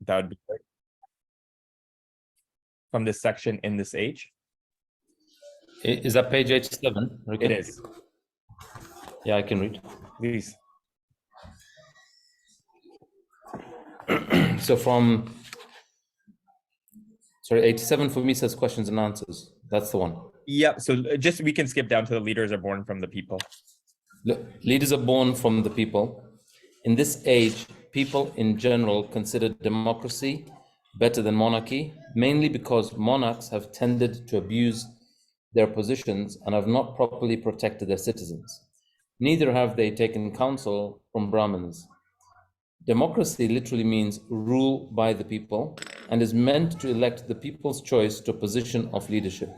That would be great. From this section in this age? Is that page 87? It is. Yeah, I can read. Please. So from, sorry, 87 for me says questions and answers. That's the one. Yeah, so just we can skip down to the leaders are born from the people. Leaders are born from the people. In this age, people in general consider democracy better than monarchy, mainly because monarchs have tended to abuse their positions and have not properly protected their citizens. Neither have they taken counsel from Brahmins. Democracy literally means rule by the people and is meant to elect the people's choice to a position of leadership.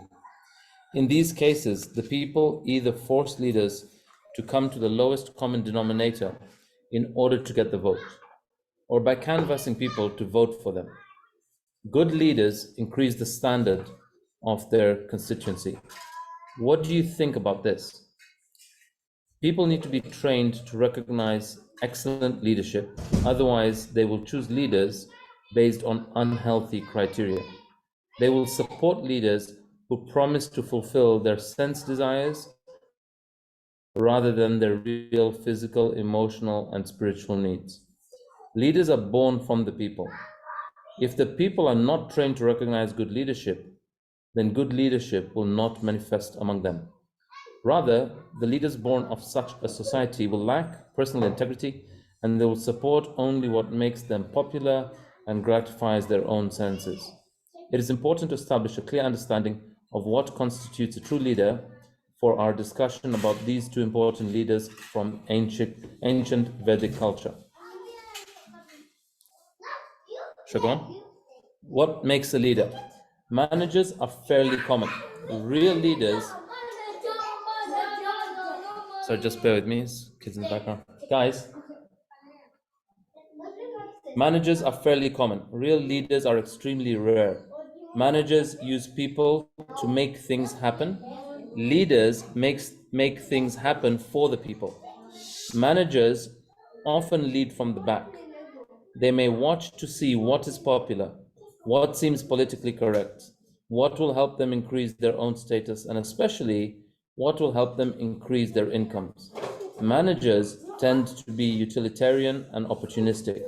In these cases, the people either force leaders to come to the lowest common denominator in order to get the vote, or by canvassing people to vote for them. Good leaders increase the standard of their constituency. What do you think about this? People need to be trained to recognize excellent leadership, otherwise they will choose leaders based on unhealthy criteria. They will support leaders who promise to fulfill their sense desires rather than their real physical, emotional, and spiritual needs. Leaders are born from the people. If the people are not trained to recognize good leadership, then good leadership will not manifest among them. Rather, the leaders born of such a society will lack personal integrity, and they will support only what makes them popular and gratifies their own senses. It is important to establish a clear understanding of what constitutes a true leader for our discussion about these two important leaders from ancient Vedic culture. Shagun, what makes a leader? Managers are fairly common. Real leaders. So just bear with me, kids in the background. Guys, managers are fairly common. Real leaders are extremely rare. Managers use people to make things happen. Leaders make things happen for the people. Managers often lead from the back. They may watch to see what is popular, what seems politically correct, what will help them increase their own status, and especially what will help them increase their incomes. Managers tend to be utilitarian and opportunistic.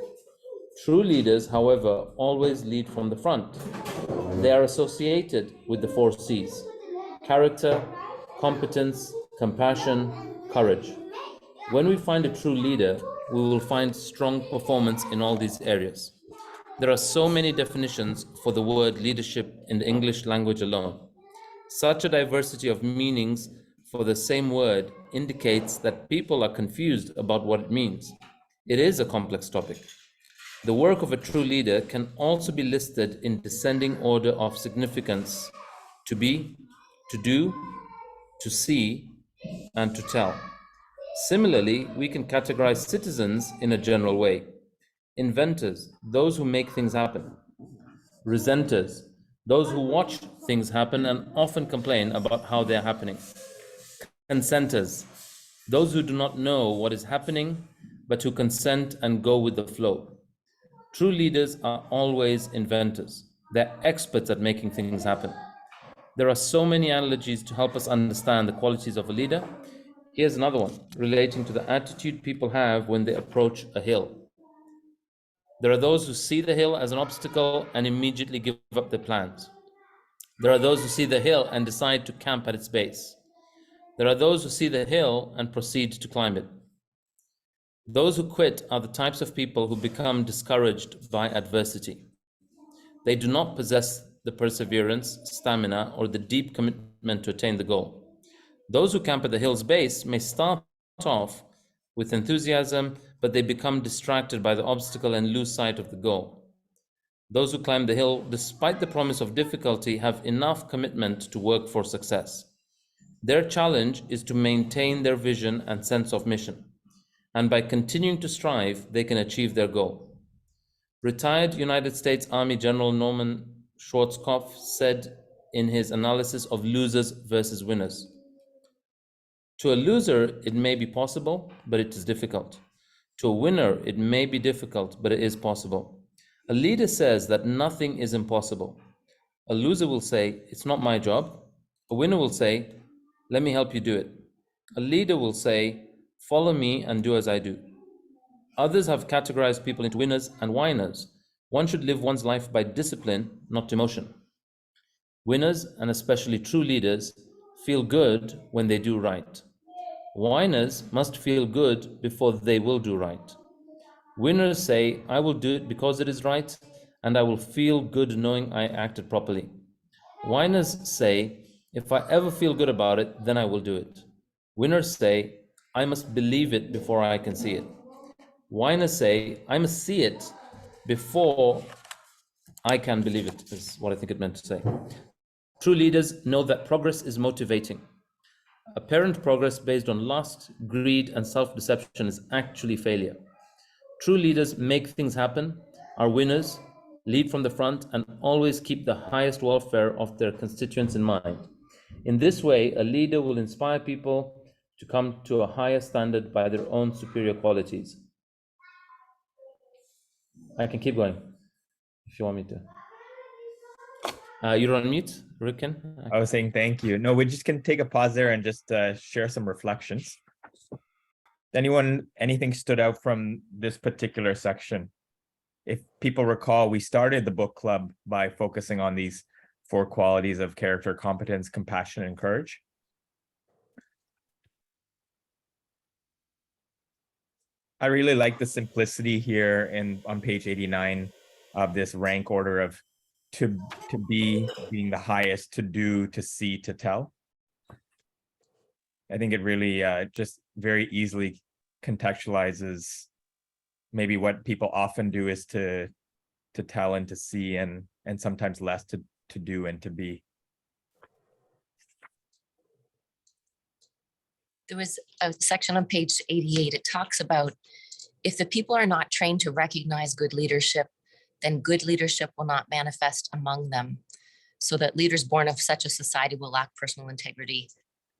True leaders, however, always lead from the front. They are associated with the 4 C's: character, competence, compassion, courage. When we find a true leader, we will find strong performance in all these areas. There are so many definitions for the word leadership in the English language alone. Such a diversity of meanings for the same word indicates that people are confused about what it means. It is a complex topic. The work of a true leader can also be listed in descending order of significance: to be, to do, to see, and to tell. Similarly, we can categorize citizens in a general way: inventors, those who make things happen; resenters, those who watch things happen and often complain about how they're happening; consenters, those who do not know what is happening but who consent and go with the flow. True leaders are always inventors. They're experts at making things happen. There are so many analogies to help us understand the qualities of a leader. Here's another one relating to the attitude people have when they approach a hill. There are those who see the hill as an obstacle and immediately give up their plans. There are those who see the hill and decide to camp at its base. There are those who see the hill and proceed to climb it. Those who quit are the types of people who become discouraged by adversity. They do not possess the perseverance, stamina, or the deep commitment to attain the goal. Those who camp at the hill's base may start off with enthusiasm, but they become distracted by the obstacle and lose sight of the goal. Those who climb the hill, despite the promise of difficulty, have enough commitment to work for success. Their challenge is to maintain their vision and sense of mission, and by continuing to strive, they can achieve their goal. Retired United States Army General Norman Schwarzkopf said in his analysis of losers versus winners, "To a loser, it may be possible, but it is difficult. To a winner, it may be difficult, but it is possible. A leader says that nothing is impossible. A loser will say, it's not my job. A winner will say, let me help you do it. A leader will say, follow me and do as I do. Others have categorized people into winners and whiners. One should live one's life by discipline, not emotion. Winners, and especially true leaders, feel good when they do right. Whiners must feel good before they will do right. Winners say, I will do it because it is right, and I will feel good knowing I acted properly. Whiners say, if I ever feel good about it, then I will do it. Winners say, I must believe it before I can see it. Whiners say, I must see it before I can believe it, is what I think it meant to say. True leaders know that progress is motivating. Apparent progress based on lust, greed, and self-deception is actually failure. True leaders make things happen, are winners, lead from the front, and always keep the highest welfare of their constituents in mind. In this way, a leader will inspire people to come to a higher standard by their own superior qualities. I can keep going if you want me to. You're on mute, Ricken. I was saying thank you. No, we just can take a pause there and just share some reflections. Anything stood out from this particular section? If people recall, we started the book club by focusing on these 4 qualities of character: competence, compassion, and courage. I really like the simplicity here on page 89 of this rank order of to be being the highest, to do, to see, to tell. I think it really just very easily contextualizes maybe what people often do is to tell and to see, and sometimes less to do and to be. There was a section on page 88. It talks about if the people are not trained to recognize good leadership, then good leadership will not manifest among them, so that leaders born of such a society will lack personal integrity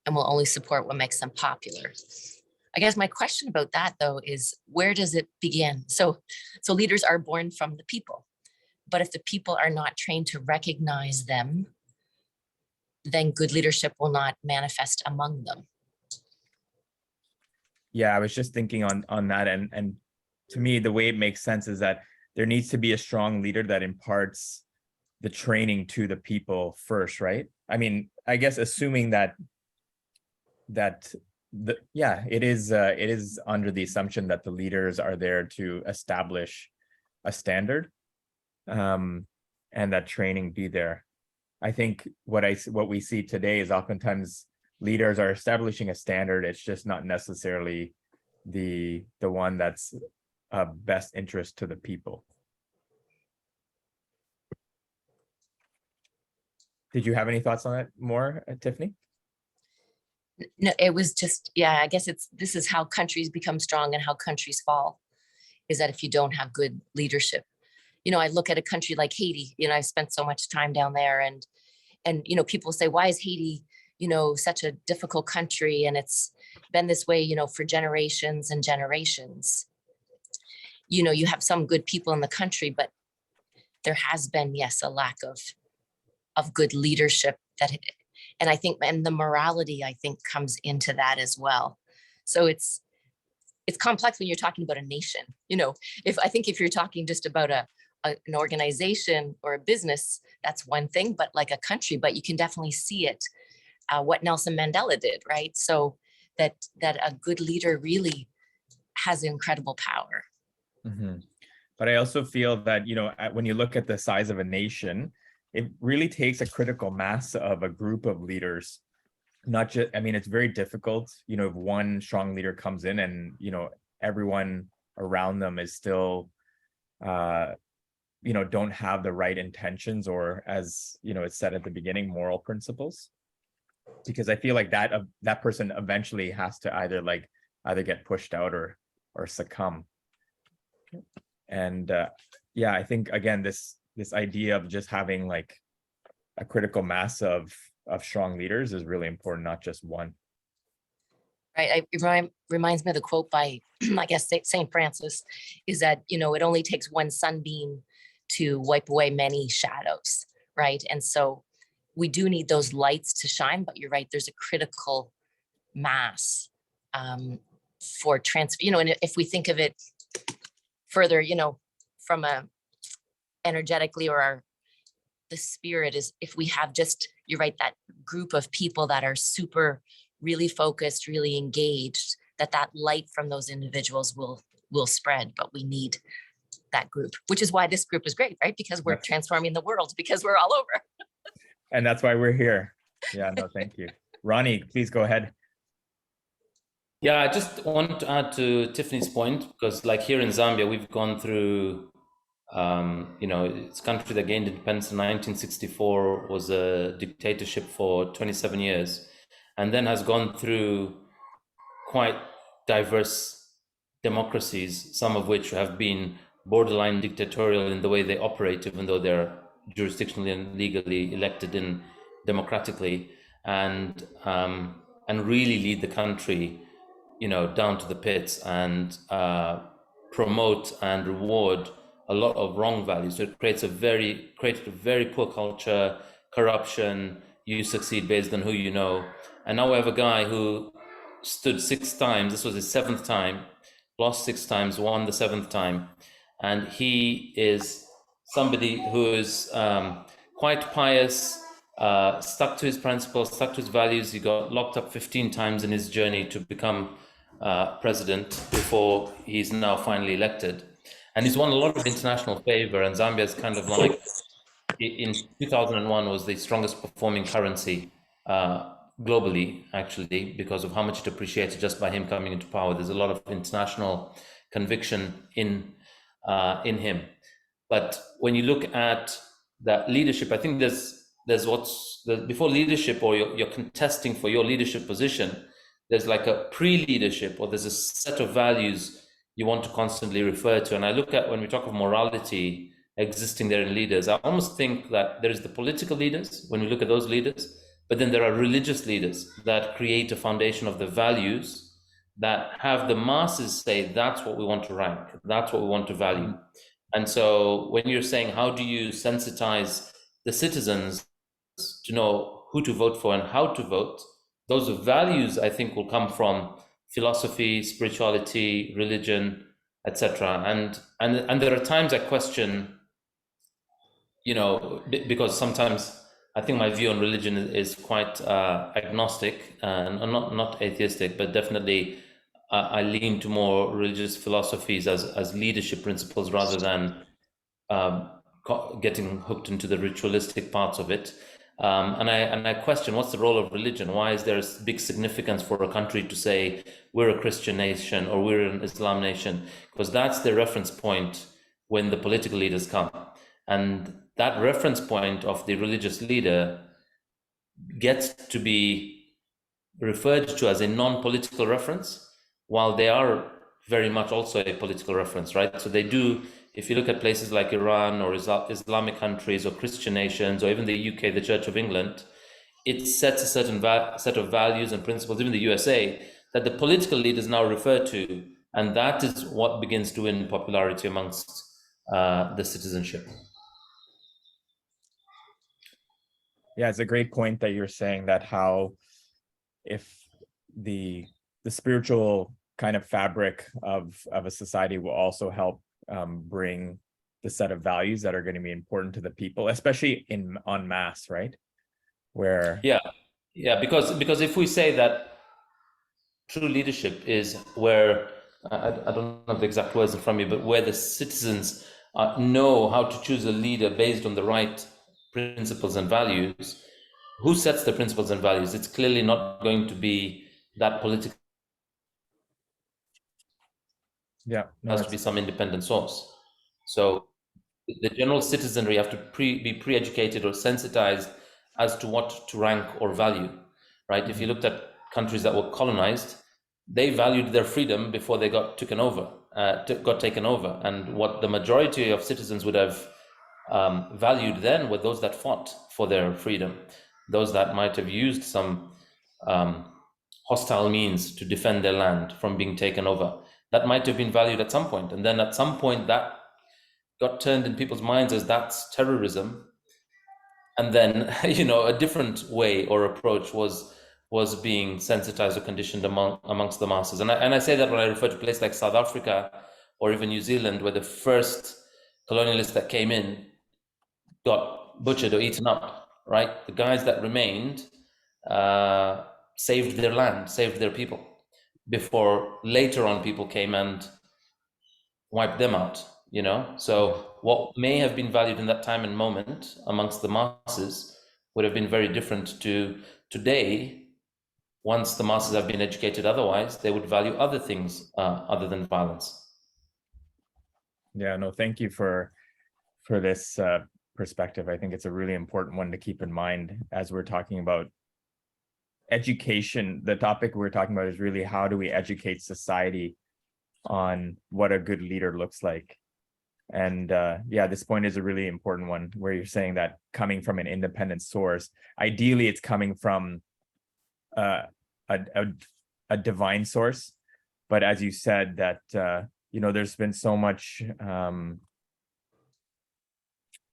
and will only support what makes them popular. I guess my question about that, though, is where does it begin? So leaders are born from the people, but if the people are not trained to recognize them, then good leadership will not manifest among them. Yeah, I was just thinking on that, and to me, the way it makes sense is that there needs to be a strong leader that imparts the training to the people first, right? I mean, I guess assuming that it is under the assumption that the leaders are there to establish a standard, and that training be there. I think what we see today is oftentimes leaders are establishing a standard. It's just not necessarily the one that's of best interest to the people. Did you have any thoughts on that more, Tiffany? No, it was just, yeah, I guess this is how countries become strong and how countries fall, is that if you don't have good leadership. I look at a country like Haiti, I've spent so much time down there, and people say, why is Haiti, such a difficult country? And it's been this way, for generations and generations. You have some good people in the country, but there has been, yes, a lack of good leadership and I think, and the morality, I think, comes into that as well. So it's complex when you're talking about a nation. If you're talking just about an organization or a business, that's one thing, but like a country, but you can definitely see it, what Nelson Mandela did, right? So that a good leader really has incredible power. Mm-hmm. But I also feel that, when you look at the size of a nation, it really takes a critical mass of a group of leaders. Not just, it's very difficult, if one strong leader comes in and, everyone around them is still, don't have the right intentions, or, as, it's said at the beginning, moral principles. Because I feel like that person eventually has to either get pushed out or succumb. And I think, again, this idea of just having like a critical mass of strong leaders is really important, not just one. Right. It reminds me of the quote by, I guess, St. Francis, is that, it only takes one sunbeam to wipe away many shadows, right? And so we do need those lights to shine, but you're right, there's a critical mass for and if we think of it further, from a energetically or the spirit is, if we have just, you're right, that group of people that are super really focused, really engaged, that light from those individuals will spread, but we need that group, which is why this group is great, right? Because we're transforming the world, because we're all over. And that's why we're here. Yeah, no, thank you. Ronnie, please go ahead. Yeah, I just want to add to Tiffany's point, because like here in Zambia, we've gone through, it's a country that gained independence in 1964, was a dictatorship for 27 years, and then has gone through quite diverse democracies, some of which have been borderline dictatorial in the way they operate, even though they're jurisdictionally and legally elected in democratically, and really lead the country, down to the pits, and promote and reward a lot of wrong values. So it created a very poor culture, corruption. You succeed based on who you know. And now we have a guy who stood 6 times. This was his 7th time, lost 6 times, won the 7th time. And he is somebody who is quite pious, stuck to his principles, stuck to his values. He got locked up 15 times in his journey to become president before he's now finally elected. And he's won a lot of international favor, and Zambia is kind of like, in 2001 was the strongest performing currency globally, actually, because of how much it appreciated just by him coming into power. There's a lot of international conviction in him. But when you look at that leadership, I think there's before leadership, or you're contesting for your leadership position, there's like a pre-leadership, or there's a set of values you want to constantly refer to. And I look at, when we talk of morality existing there in leaders, I almost think that there is the political leaders, when we look at those leaders, but then there are religious leaders that create a foundation of the values that have the masses say, that's what we want to rank, that's what we want to value. And so when you're saying, how do you sensitize the citizens to know who to vote for and how to vote, those values, I think, will come from philosophy, spirituality, religion, etc. And there are times I question, because sometimes I think my view on religion is quite agnostic, and not atheistic, but definitely I lean to more religious philosophies as leadership principles, rather than getting hooked into the ritualistic parts of it. And I question, what's the role of religion? Why is there a big significance for a country to say we're a Christian nation or we're an Islam nation? Because that's the reference point when the political leaders come. And that reference point of the religious leader gets to be referred to as a non-political reference, while they are very much also a political reference, right? So they do, if you look at places like Iran or Islamic countries or Christian nations, or even the UK, the Church of England, it sets a certain set of values and principles, even the USA, that the political leaders now refer to, and that is what begins to win popularity amongst the citizenship. Yeah, it's a great point that you're saying, that how if the spiritual kind of fabric of a society will also help bring the set of values that are going to be important to the people, especially en masse, right? Where because if we say that true leadership is where I don't have the exact words in front of me, but where the citizens know how to choose a leader based on the right principles and values, who sets the principles and values? It's clearly not going to be that political. Yeah, no, has to be some independent source. So the general citizenry have to be pre-educated or sensitized as to what to rank or value, right? Mm-hmm. If you looked at countries that were colonized, they valued their freedom before they got taken over. And what the majority of citizens would have valued then were those that fought for their freedom, those that might have used some hostile means to defend their land from being taken over. That might have been valued at some point, and then at some point that got turned in people's minds as that's terrorism. And then, a different way or approach was being sensitized or conditioned amongst the masses. And I say that when I refer to places like South Africa or even New Zealand, where the first colonialists that came in got butchered or eaten up, right? The guys that remained saved their land, saved their people, before later on people came and wiped them out, So what may have been valued in that time and moment amongst the masses would have been very different to today. Once the masses have been educated otherwise, they would value other things other than violence. Yeah, no, thank you for this perspective. I think it's a really important one to keep in mind as we're talking about education. The topic we're talking about is really how do we educate society on what a good leader looks like. And yeah, this point is a really important one where you're saying that coming from an independent source, ideally it's coming from a divine source. But as you said that, there's been so much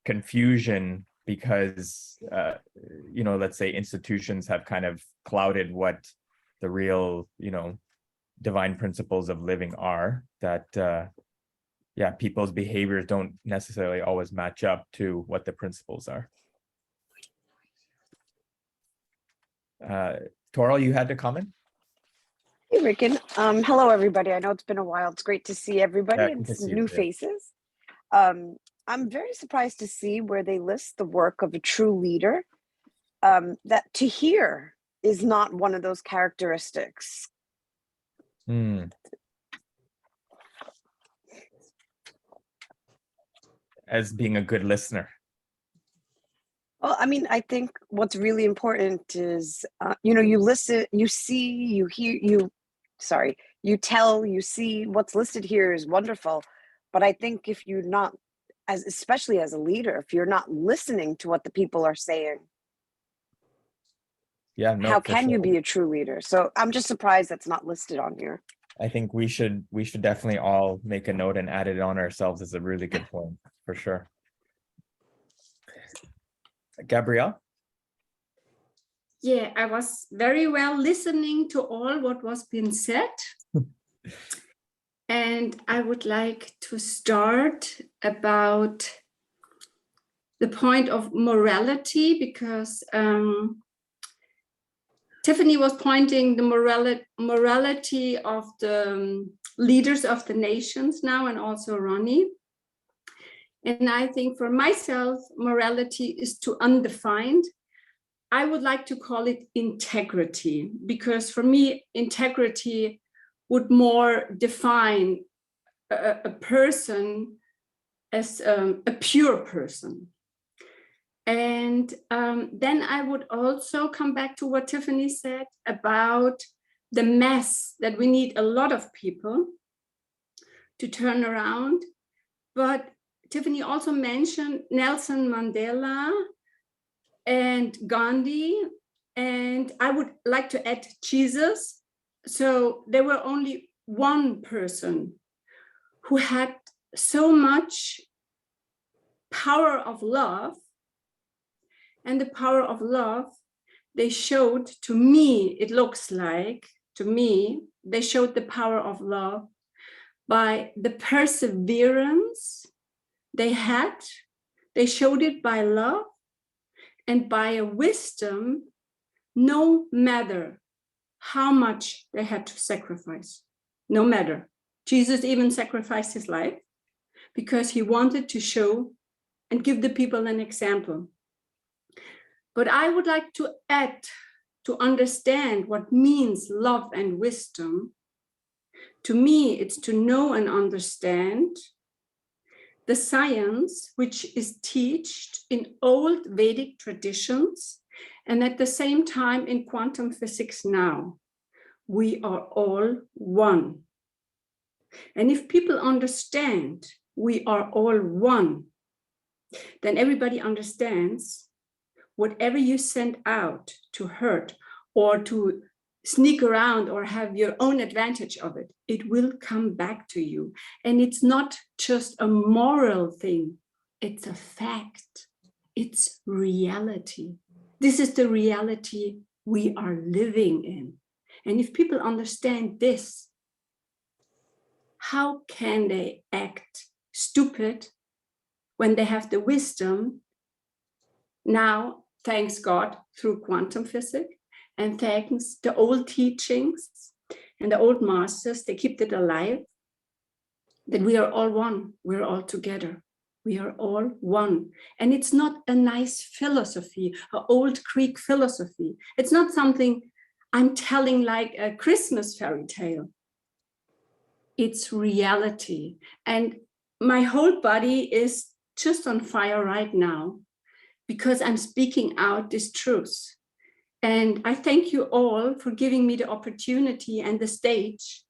confusion because, let's say institutions have kind of clouded what the real, divine principles of living are, that people's behaviors don't necessarily always match up to what the principles are. Toral, you had to comment? Hey, Rickon. Hello, everybody. I know it's been a while. It's great to see everybody and good to some see you new too. faces. I'm very surprised to see where they list the work of a true leader, that to hear is not one of those characteristics. As being a good listener. Well, I mean, I think what's really important is, you listen, you see, you hear, you tell, you see. What's listed here is wonderful. But I think if you're not, especially as a leader, if you're not listening to what the people are saying, how can you be a true leader? So I'm just surprised that's not listed on here. I think we should definitely all make a note and add it on ourselves as a really good point, for sure. Gabrielle? Yeah, I was very well listening to all what was being said. And I would like to start about the point of morality, because Tiffany was pointing the morality of the leaders of the nations now, and also Ronnie. And I think for myself, morality is too undefined. I would like to call it integrity, because for me, integrity would more define a person as a pure person. And then I would also come back to what Tiffany said about the mess that we need a lot of people to turn around. But Tiffany also mentioned Nelson Mandela and Gandhi, and I would like to add Jesus. So there were only one person who had so much power of love, and the power of love they showed, to me, it looks like, to me, they showed the power of love by the perseverance they had. They showed it by love and by a wisdom, no matter how much they had to sacrifice, no matter. Jesus even sacrificed his life because he wanted to show and give the people an example. But I would like to add, to understand what means love and wisdom. To me, it's to know and understand the science which is taught in old Vedic traditions, and at the same time in quantum physics now. We are all one. And if people understand we are all one, then everybody understands whatever you send out to hurt or to sneak around or have your own advantage of it. It will come back to you. And it's not just a moral thing, it's a fact. It's reality. This is the reality we are living in. And if people understand this, how can they act stupid when they have the wisdom now, thanks God, through quantum physics, and thanks the old teachings and the old masters, they keep it alive, that we are all one, we're all together. We are all one. And it's not a nice philosophy, an old Greek philosophy. It's not something I'm telling like a Christmas fairy tale. It's reality. And my whole body is just on fire right now because I'm speaking out this truth. And I thank you all for giving me the opportunity and the stage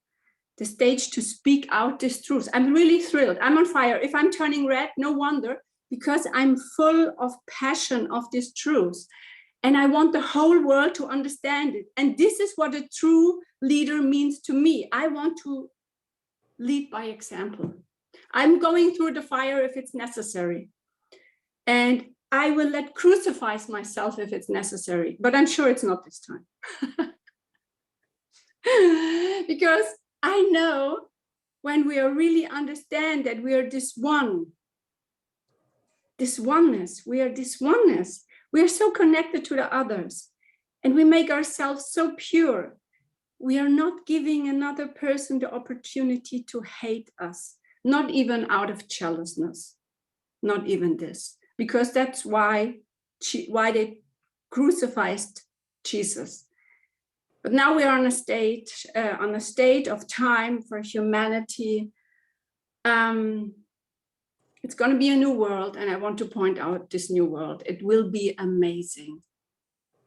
to speak out this truth. I'm really thrilled. I'm on fire. If I'm turning red, no wonder, because I'm full of passion of this truth. And I want the whole world to understand it. And this is what a true leader means to me. I want to lead by example. I'm going through the fire if it's necessary. And I will let crucify myself if it's necessary, but I'm sure it's not this time. Because I know when we are really understand that we are this one, this oneness, we are this oneness. We are so connected to the others and we make ourselves so pure. We are not giving another person the opportunity to hate us, not even out of jealousness, not even this, because that's why they crucified Jesus. But now we are on a stage of time for humanity. It's going to be a new world, and I want to point out this new world. It will be amazing.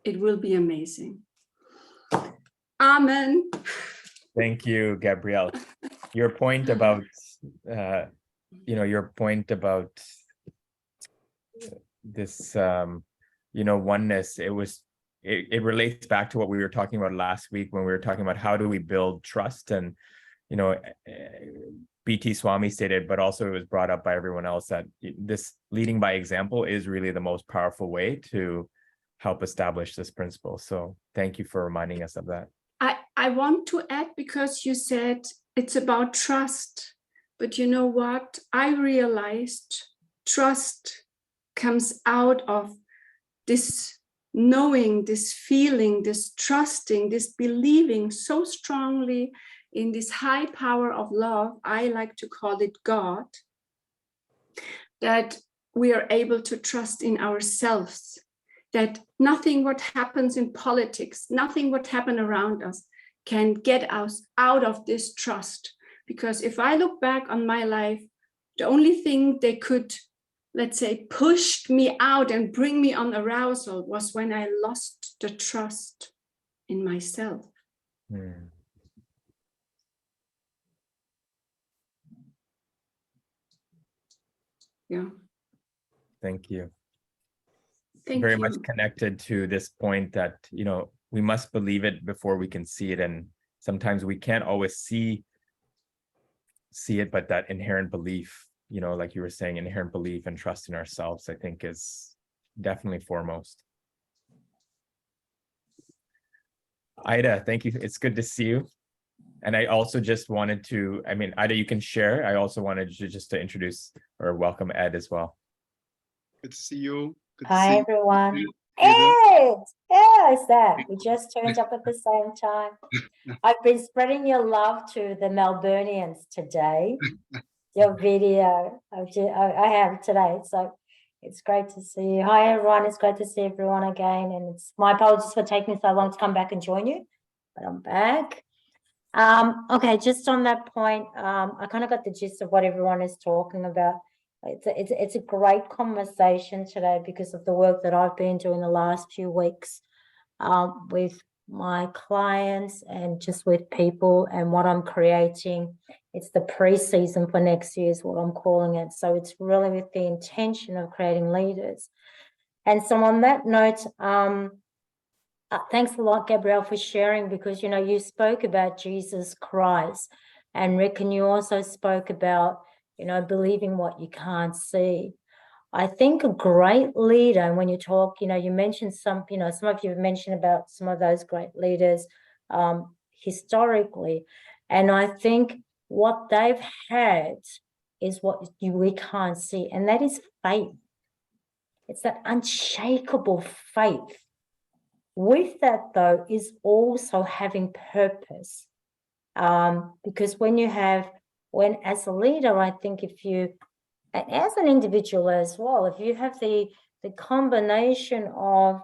It will be amazing. Amen. Thank you, Gabrielle. Your point about, your point about this, oneness, it relates back to what we were talking about last week when we were talking about how do we build trust. And, B.T. Swami stated, but also it was brought up by everyone else, that this leading by example is really the most powerful way to help establish this principle. So thank you for reminding us of that. I want to add, because you said it's about trust, but you know what? I realized trust comes out of this knowing, this feeling, this trusting, this believing so strongly in this high power of love. I like to call it God, that we are able to trust in ourselves, that nothing what happens in politics, nothing what happen around us can get us out of this trust. Because if I look back on my life, the only thing they could, let's say, pushed me out and bring me on arousal was when I lost the trust in myself. Yeah. Thank you. Thank Very you. much connected to this point that, we must believe it before we can see it. And sometimes we can't always see it, but that inherent belief, like you were saying, inherent belief and trust in ourselves, I think is definitely foremost. Ida, thank you. It's good to see you. And I also just wanted to, Ida, you can share. I also wanted to just to introduce or welcome Ed as well. Good to see you. Good to Hi, see everyone. you. Ed! Yeah, it's that. We just turned up at the same time. I've been spreading your love to the Melburnians today. Your video I have today. So it's great to see you. Hi, everyone. It's great to see everyone again. And it's my apologies for taking me so long to come back and join you, but I'm back. Okay, just on that point, I kind of got the gist of what everyone is talking about. It's a great conversation today because of the work that I've been doing the last few weeks with my clients and just with people and what I'm creating. It's the pre-season for next year is what I'm calling it. So it's really with the intention of creating leaders. And so on that note, Thanks a lot, Gabrielle, for sharing, because, you know, you spoke about Jesus Christ, and Rickon, you also spoke about, you know, believing what you can't see. I think a great leader, and when you talk, you know, you mentioned some, you know, some of you have mentioned about some of those great leaders historically, and I think what they've had is what we can't see, and that is faith. It's that unshakable faith. With that, though, is also having purpose. Because when as a leader, I think if you, and as an individual as well, if you have the combination of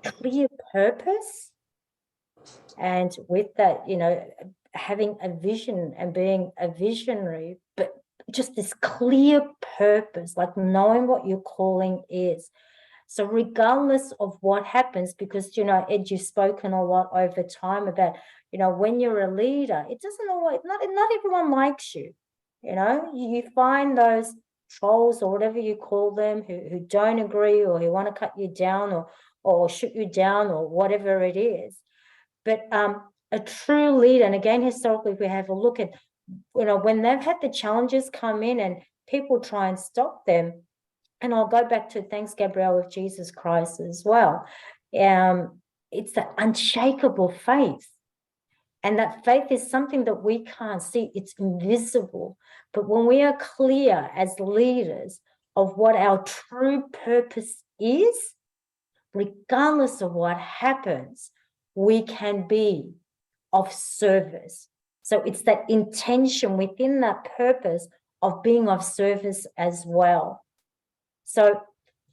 clear purpose, and with that, you know, having a vision and being a visionary, but just this clear purpose, like knowing what your calling is. So regardless of what happens, because, you know, Ed, you've spoken a lot over time about, you know, when you're a leader, it doesn't always, not everyone likes you. You know, you find those trolls or whatever you call them who don't agree, or who want to cut you down or shoot you down or whatever it is. But a true leader, and again, historically, if we have a look at, you know, when they've had the challenges come in and people try and stop them, and I'll go back to, thanks, Gabrielle, with Jesus Christ as well. It's that unshakable faith. And that faith is something that we can't see, it's invisible. But when we are clear as leaders of what our true purpose is, regardless of what happens, we can be of service. So it's that intention within that purpose of being of service as well. So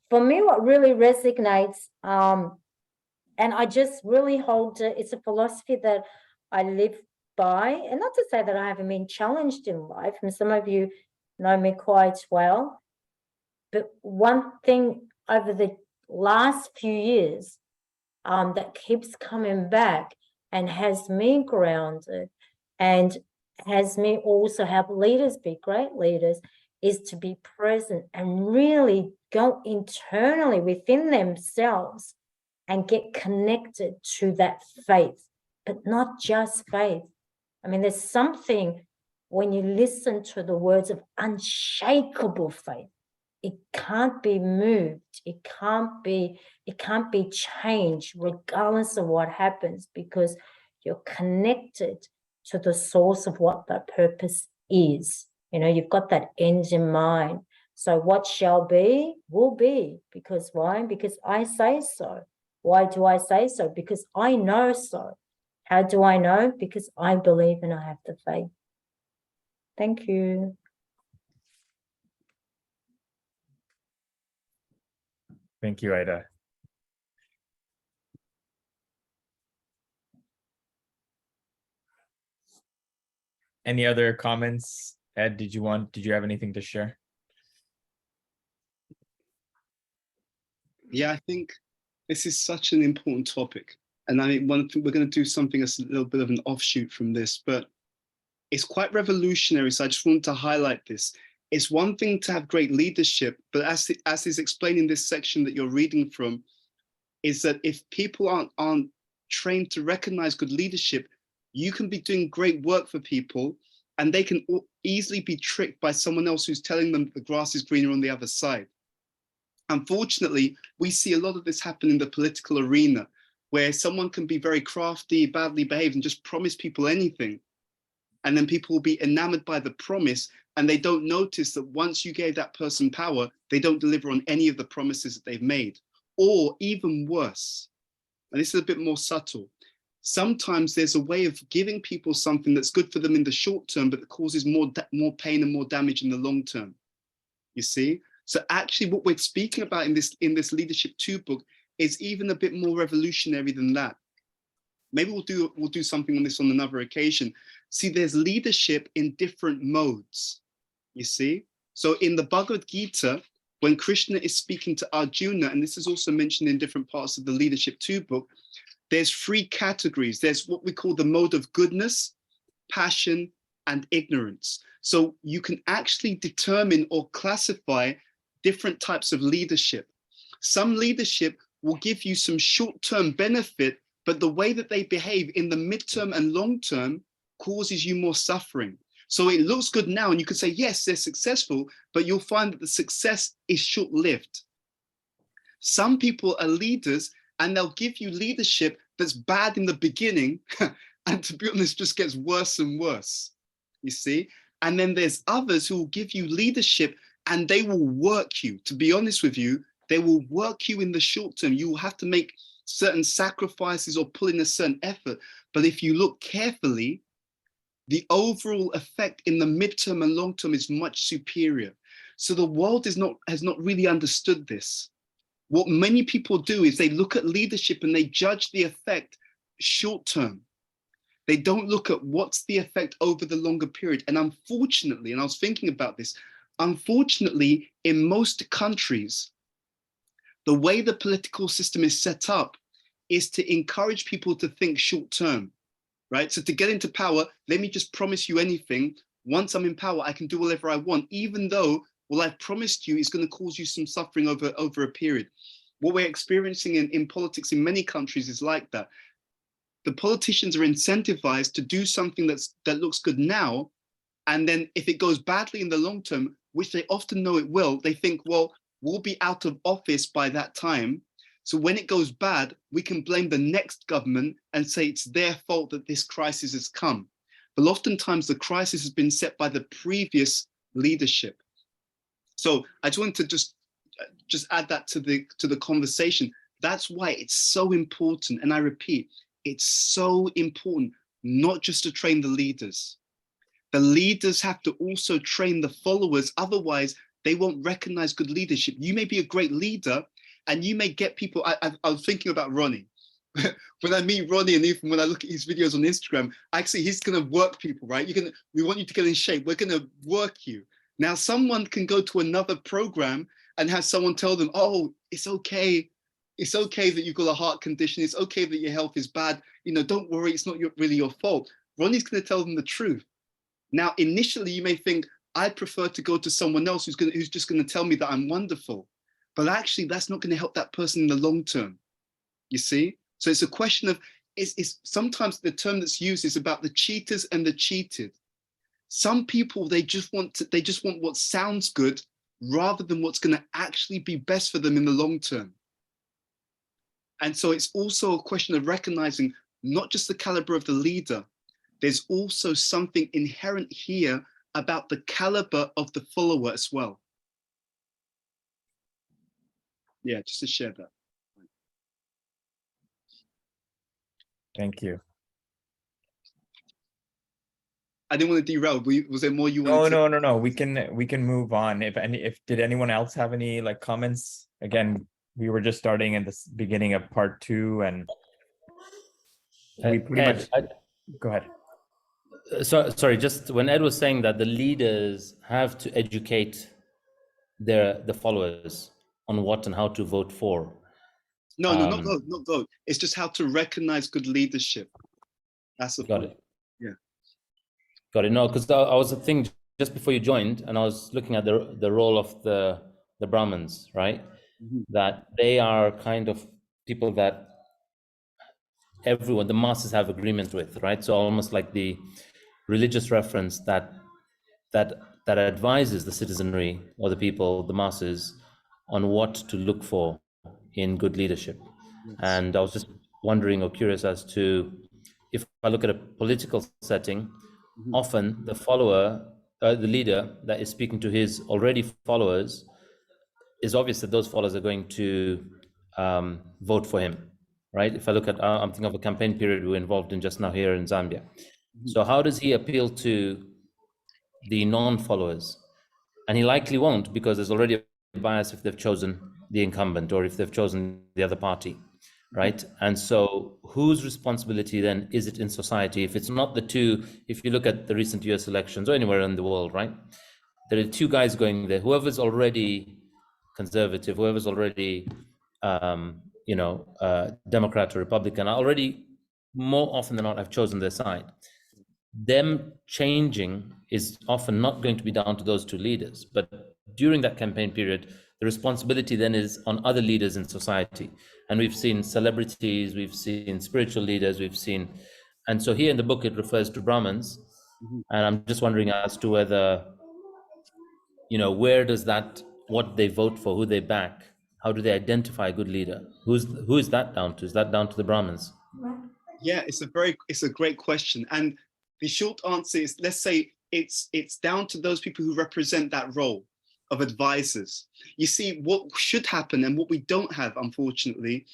for me, what really resonates, and I just really hold it, it's a philosophy that I live by, and not to say that I haven't been challenged in life, and some of you know me quite well, but one thing over the last few years that keeps coming back and has me grounded and has me also help leaders be great leaders is to be present and really go internally within themselves and get connected to that faith, but not just faith. I mean, there's something when you listen to the words of unshakable faith. It can't be moved. It can't be changed regardless of what happens, because you're connected to the source of what that purpose is. You know, you've got that end in mind. So what shall be, will be. Because why? Because I say so. Why do I say so? Because I know so. How do I know? Because I believe and I have the faith. Thank you. Thank you, Ida. Any other comments? Ed, did you have anything to share? Yeah, I think this is such an important topic. And I mean, we're going to do something that's a little bit of an offshoot from this, but it's quite revolutionary. So I just wanted to highlight this. It's one thing to have great leadership, but as is explained in this section that you're reading from, is that if people aren't trained to recognize good leadership, you can be doing great work for people and they can easily be tricked by someone else who's telling them the grass is greener on the other side. Unfortunately, we see a lot of this happen in the political arena, where someone can be very crafty, badly behaved, and just promise people anything. And then people will be enamored by the promise, and they don't notice that once you gave that person power, they don't deliver on any of the promises that they've made. Or even worse, and this is a bit more subtle, sometimes there's a way of giving people something that's good for them in the short term, but that causes more pain and more damage in the long term. You see? So actually what we're speaking about in this Leadership 2 book is even a bit more revolutionary than that. Maybe we'll do something on this on another occasion. See, there's leadership in different modes, you see? So in the Bhagavad Gita, when Krishna is speaking to Arjuna, and this is also mentioned in different parts of the Leadership 2 book, there's 3 categories. There's what we call the mode of goodness, passion, and ignorance. So you can actually determine or classify different types of leadership. Some leadership will give you some short-term benefit, but the way that they behave in the midterm and long term causes you more suffering. So it looks good now, and you could say, yes, they're successful, but you'll find that the success is short-lived. Some people are leaders, and they'll give you leadership that's bad in the beginning, and to be honest, just gets worse and worse, you see? And then there's others who will give you leadership, and they will work you. To be honest with you, they will work you in the short term. You will have to make certain sacrifices or put in a certain effort. But if you look carefully, the overall effect in the midterm and long term is much superior. So the world has not really understood this. What many people do is they look at leadership and they judge the effect short term. They don't look at what's the effect over the longer period. And unfortunately, and I was thinking about this, unfortunately, in most countries, the way the political system is set up is to encourage people to think short term, right? So to get into power, let me just promise you anything. Once I'm in power, I can do whatever I want, even though what I've promised you is going to cause you some suffering over a period. What we're experiencing in politics in many countries is like that. The politicians are incentivized to do something that looks good now, and then if it goes badly in the long term, which they often know it will, they think, well, we'll be out of office by that time. So when it goes bad, we can blame the next government and say it's their fault that this crisis has come. But oftentimes the crisis has been set by the previous leadership. So I just wanted to just add that to the conversation. That's why it's so important. And I repeat, it's so important not just to train the leaders. The leaders have to also train the followers. Otherwise, they won't recognize good leadership. You may be a great leader and you may get people. I was thinking about Ronnie. When I meet Ronnie, and even when I look at his videos on Instagram, actually he's gonna work people, right? We want you to get in shape. We're gonna work you. Now, someone can go to another program and have someone tell them, oh, it's okay. It's okay that you've got a heart condition. It's okay that your health is bad. Don't worry, it's not really your fault. Ronnie's gonna tell them the truth. Now, initially you may think, I prefer to go to someone else who's just gonna tell me that I'm wonderful. But actually that's not gonna help that person in the long term, you see? So it's a question of, sometimes the term that's used is about the cheaters and the cheated. Some people, they just want what sounds good rather than what's gonna actually be best for them in the long term. And so it's also a question of recognizing not just the caliber of the leader, there's also something inherent here about the caliber of the follower as well. Yeah, just to share that. Thank you. I didn't want to derail. Was there more you wanted to? No. We can move on. Did anyone else have any comments? Again, we were just starting in the beginning of part 2, and we pretty much. Go ahead. Sorry, just when Ed was saying that the leaders have to educate the followers on what and how to vote for. No, not vote. It's just how to recognize good leadership. That's the point. Yeah. Got it. No, because I was thinking just before you joined, and I was looking at the role of the Brahmins, right? Mm-hmm. That they are kind of people that the masses have agreement with, right? So almost like the religious reference that advises the citizenry or the people, the masses, on what to look for in good leadership. Yes. And I was just wondering or curious as to, if I look at a political setting, mm-hmm. often the follower, the leader that is speaking to his already followers, is obvious that those followers are going to vote for him, right? If I look at, I'm thinking of a campaign period we're involved in just now here in Zambia. Mm-hmm. So how does he appeal to the non-followers? And he likely won't, because there's already a bias if they've chosen the incumbent or if they've chosen the other party, right? And so whose responsibility then is it in society? If it's not the two, if you look at the recent US elections or anywhere in the world, right? There are two guys going there. Whoever's already conservative, whoever's already, Democrat or Republican, are already more often than not have chosen their side. Them changing is often not going to be down to those two leaders, but during that campaign period, the responsibility then is on other leaders in society. And we've seen celebrities, we've seen spiritual leaders, and so here in the book it refers to Brahmins. And I'm just wondering as to whether, where does what they vote for, who they back, how do they identify a good leader? Who is that down to? Is that down to the Brahmins? Yeah, it's a great question. And the short answer is, let's say it's down to those people who represent that role of advisors. You see, what should happen and what we don't have, unfortunately,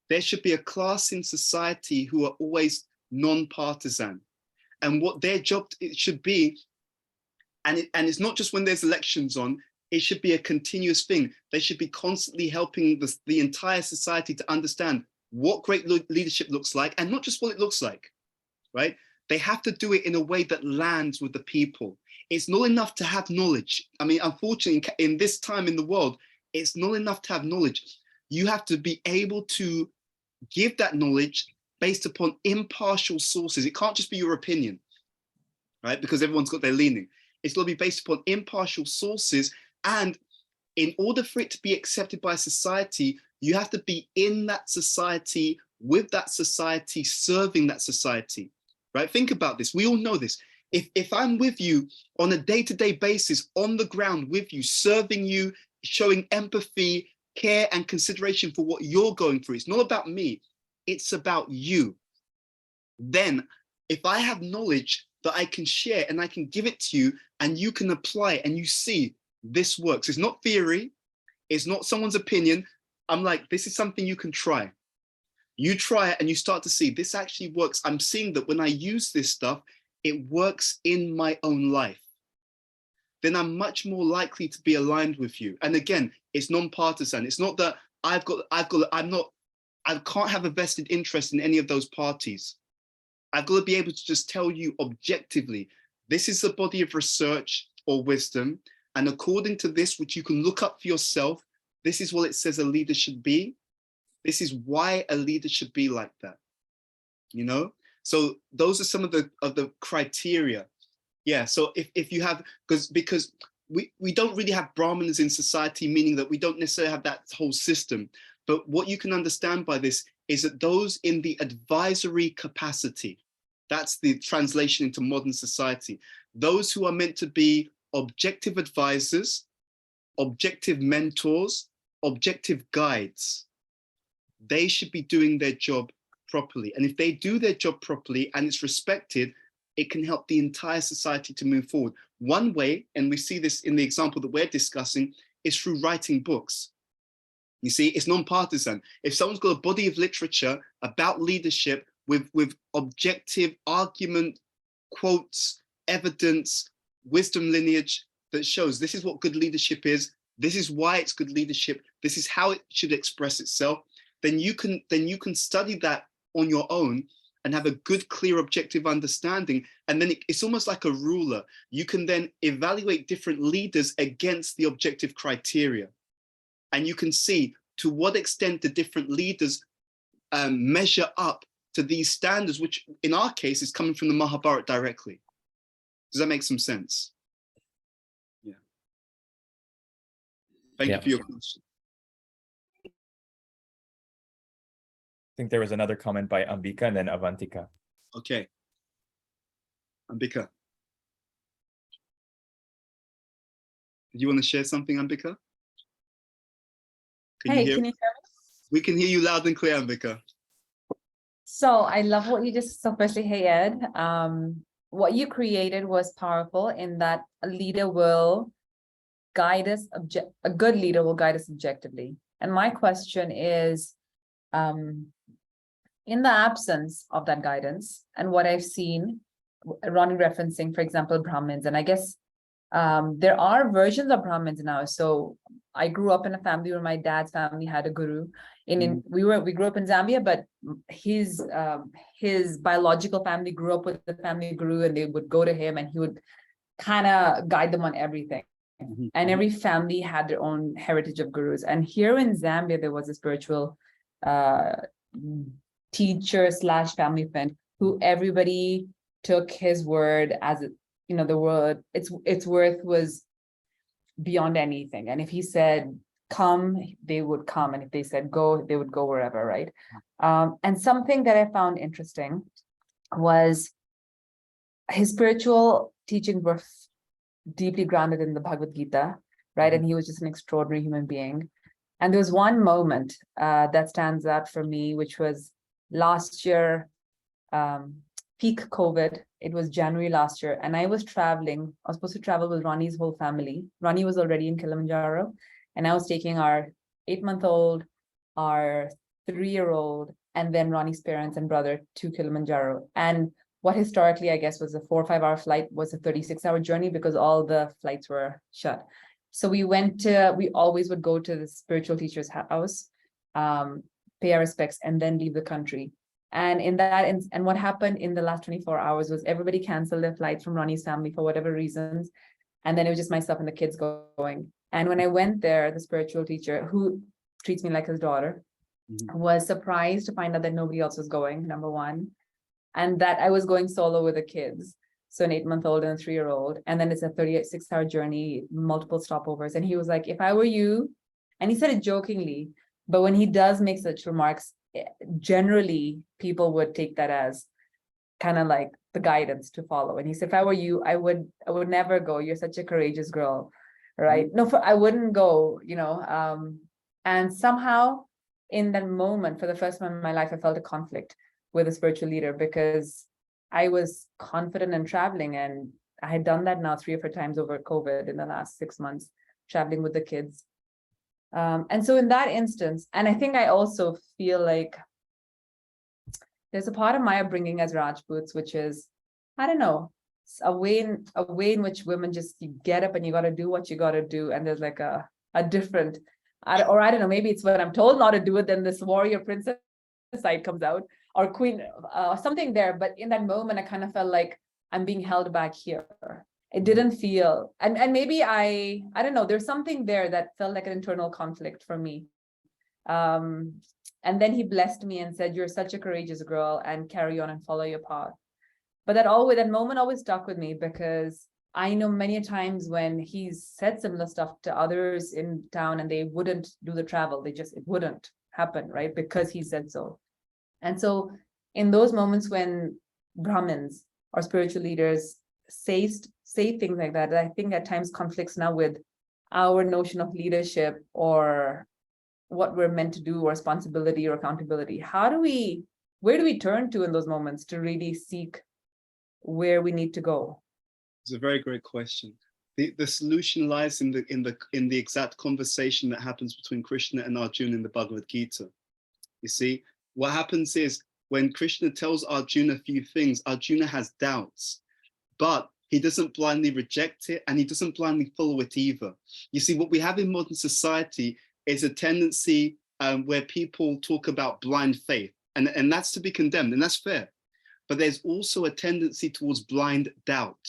there should be a class in society who are always non-partisan. And what their job it should be, and it's not just when there's elections on, it should be a continuous thing. They should be constantly helping the entire society to understand what great leadership looks like, and not just what it looks like, right? They have to do it in a way that lands with the people. It's not enough to have knowledge. I mean, unfortunately, in this time in the world, it's not enough to have knowledge. You have to be able to give that knowledge based upon impartial sources. It can't just be your opinion, right? Because everyone's got their leaning. It's got to be based upon impartial sources. And in order for it to be accepted by society, you have to be in that society, with that society, serving that society, right? Think about this. We all know this. If I'm with you on a day-to-day basis, on the ground with you, serving you, showing empathy, care, and consideration for what you're going through, it's not about me, it's about you. Then, if I have knowledge that I can share and I can give it to you and you can apply it and you see this works, it's not theory, it's not someone's opinion. I'm like, this is something you can try. You try it and you start to see this actually works. I'm seeing that when I use this stuff, it works in my own life. Then I'm much more likely to be aligned with you. And again, it's non-partisan. It's not that I can't have a vested interest in any of those parties. I've got to be able to just tell you objectively, this is the body of research or wisdom. And according to this, which you can look up for yourself, this is what it says a leader should be. This is why a leader should be like that, So those are some of the criteria. Yeah, so if you have, because we don't really have Brahmins in society, meaning that we don't necessarily have that whole system. But what you can understand by this is that those in the advisory capacity, that's the translation into modern society, those who are meant to be objective advisors, objective mentors, objective guides, they should be doing their job properly. And if they do their job properly and it's respected, it can help the entire society to move forward. One way, and we see this in the example that we're discussing, is through writing books. You see, it's non-partisan. If someone's got a body of literature about leadership with objective argument, quotes, evidence, wisdom lineage that shows this is what good leadership is, this is why it's good leadership, this is how it should express itself, then you can study that on your own and have a good, clear, objective understanding. And then it's almost like a ruler. You can then evaluate different leaders against the objective criteria. And you can see to what extent the different leaders measure up to these standards, which in our case is coming from the Mahabharata directly. Does that make some sense? Yeah. Thank you for your question. I think there was another comment by Ambika and then Avantika. Okay. Ambika. Did you want to share something, Ambika? Can you hear me? We can hear you loud and clear, Ambika. So I love what you just, so firstly, hey Ed, what you created was powerful in that a leader will guide us, a good leader will guide us objectively. And my question is, in the absence of that guidance and what I've seen, Ronnie referencing, for example, Brahmins, and I guess there are versions of Brahmins now. So I grew up in a family where my dad's family had a guru. We grew up in Zambia, but his biological family grew up with the family guru, and they would go to him and he would kind of guide them on everything. And every family had their own heritage of gurus. And here in Zambia, there was a spiritual teacher / family friend who everybody took his word as, the word, its worth was beyond anything. And if he said, come, they would come. And if they said go, they would go wherever, right? And something that I found interesting was his spiritual teachings were deeply grounded in the Bhagavad Gita, right? And he was just an extraordinary human being. And there was one moment that stands out for me, which was last year, peak COVID. It was January last year, and I was traveling. I was supposed to travel with Ronnie's whole family. Ronnie was already in Kilimanjaro, and I was taking our 8-month-old, our 3-year-old, and then Ronnie's parents and brother to Kilimanjaro. And what historically, I guess, was a 4 or 5 hour flight was a 36-hour journey because all the flights were shut. So we always would go to the spiritual teacher's house, pay our respects, and then leave the country. And and what happened in the last 24 hours was everybody canceled their flights from Ronnie's family for whatever reasons. And then it was just myself and the kids going. And when I went there, the spiritual teacher, who treats me like his daughter, was surprised to find out that nobody else was going, number one. And that I was going solo with the kids. So an 8-month-old and a 3-year-old. And then it's a 36-hour journey, multiple stopovers. And he was like, if I were you, and he said it jokingly, but when he does make such remarks, generally people would take that as kind of like the guidance to follow. And he said, if I were you, I would never go. You're such a courageous girl, right? No, I wouldn't go, and somehow in that moment, for the first time in my life, I felt a conflict with a spiritual leader because I was confident in traveling, and I had done that now 3 or 4 times over COVID in the last 6 months, traveling with the kids. And so in that instance, and I think I also feel like there's a part of my upbringing as Rajputs, which is, I don't know, a way in which women just, you get up and you got to do what you got to do. And there's like a different, or I don't know, maybe it's when I'm told not to do it, then this warrior princess side comes out, or queen, something there. But in that moment, I kind of felt like I'm being held back here. It didn't feel, and maybe I don't know, there's something there that felt like an internal conflict for me. And then he blessed me and said, you're such a courageous girl, and carry on and follow your path. But that moment always stuck with me, because I know many times when he's said similar stuff to others in town and they wouldn't do the travel, it wouldn't happen, right? Because he said so. And so in those moments when Brahmins or spiritual leaders say things like that, I think at times conflicts now with our notion of leadership or what we're meant to do, or responsibility or accountability. Where do we turn to in those moments to really seek where we need to go? It's a very great question. The solution lies in the exact conversation that happens between Krishna and Arjuna in the Bhagavad Gita. You see, what happens is when Krishna tells Arjuna a few things, Arjuna has doubts, but he doesn't blindly reject it, and he doesn't blindly follow it either. You see, what we have in modern society is a tendency where people talk about blind faith, and that's to be condemned, and that's fair. But there's also a tendency towards blind doubt.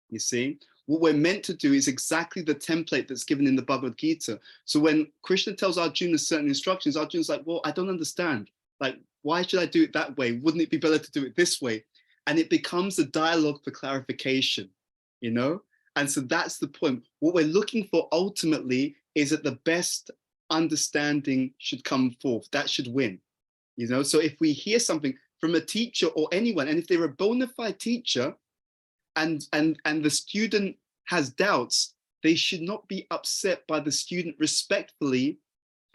You see, what we're meant to do is exactly the template that's given in the Bhagavad Gita. So when Krishna tells Arjuna certain instructions, Arjuna's like, well, I don't understand. Like, why should I do it that way? Wouldn't it be better to do it this way? And it becomes a dialogue for clarification, And so that's the point. What we're looking for ultimately is that the best understanding should come forth. That should win, So if we hear something from a teacher or anyone, and if they're a bona fide teacher and the student has doubts, they should not be upset by the student respectfully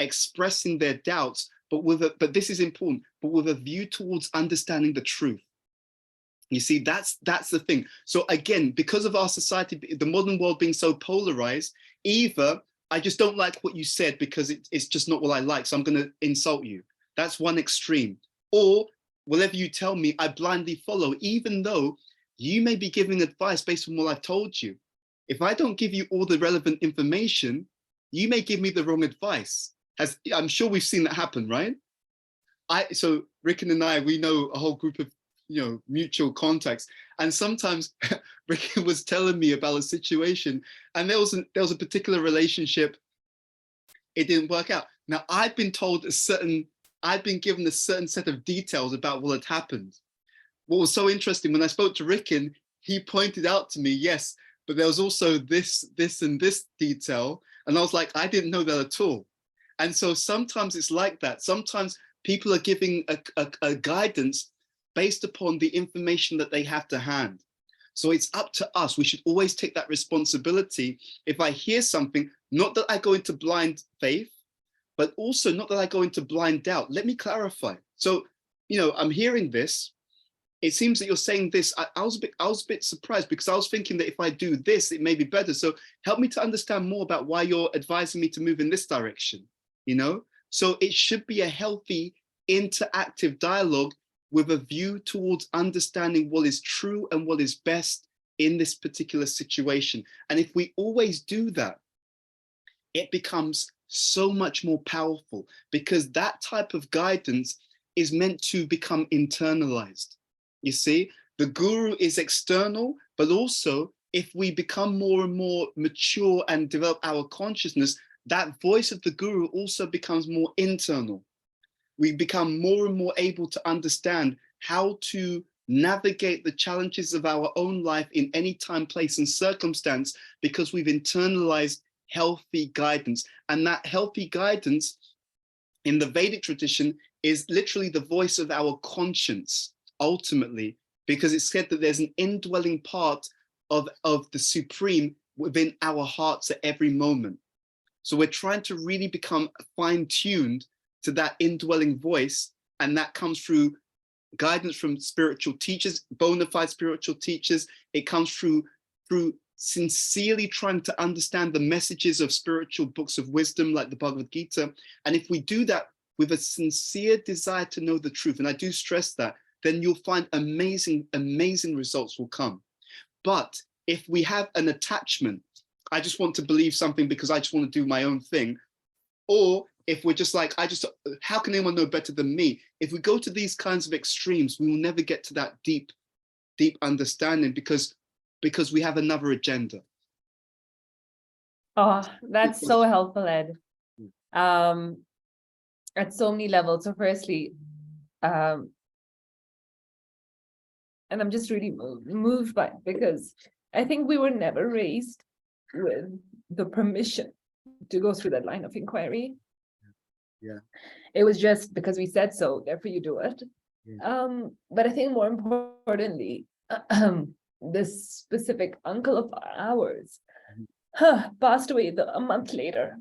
expressing their doubts, but this is important, but with a view towards understanding the truth. You see, that's the thing. So again, because of our society, the modern world being so polarized, either I just don't like what you said because it's just not what I like, so I'm going to insult you. That's one extreme. Or whatever you tell me, I blindly follow, even though you may be giving advice based on what I've told you. If I don't give you all the relevant information, you may give me the wrong advice. I'm sure we've seen that happen, right? So Ricken and I, we know a whole group of mutual contacts, and sometimes Ricken was telling me about a situation, and there was a particular relationship, it didn't work out. Now I've been given a certain set of details about what had happened. What was so interesting, when I spoke to Ricken, he pointed out to me, yes, but there was also this and this detail, And I was like, I didn't know that at all. And so sometimes it's like that. Sometimes people are giving a guidance based upon the information that they have to hand. So it's up to us. We should always take that responsibility. If I hear something, not that I go into blind faith, but also not that I go into blind doubt. Let me clarify. So, you know, I'm hearing this. It seems that you're saying this. I was a bit surprised because I was thinking that if I do this, it may be better. So help me to understand more about why you're advising me to move in this direction, you know? So it should be a healthy, interactive dialogue with a view towards understanding what is true and what is best in this particular situation. And if we always do that, it becomes so much more powerful because that type of guidance is meant to become internalized. You see, the guru is external, but also if we become more and more mature and develop our consciousness, that voice of the guru also becomes more internal. We become more and more able to understand how to navigate the challenges of our own life in any time, place, and circumstance because we've internalized healthy guidance. And that healthy guidance in the Vedic tradition is literally the voice of our conscience, ultimately, because it's said that there's an indwelling part of the Supreme within our hearts at every moment. So we're trying to really become fine-tuned to that indwelling voice, and that comes through guidance from spiritual teachers, bona fide spiritual teachers. It comes through sincerely trying to understand the messages of spiritual books of wisdom like the Bhagavad Gita. And if we do that with a sincere desire to know the truth, and I do stress that, then you'll find amazing, amazing results will come. But if we have an attachment, I just want to believe something because I just want to do my own thing, or if we're just like, how can anyone know better than me? If we go to these kinds of extremes, we will never get to that deep, deep understanding because we have another agenda. Oh, that's so helpful, Ed. At so many levels. So firstly, and I'm just really moved by it because I think we were never raised with the permission to go through that line of inquiry. Yeah. It was just because we said so, therefore you do it. Yeah. But I think more importantly, this specific uncle of ours passed away a month later.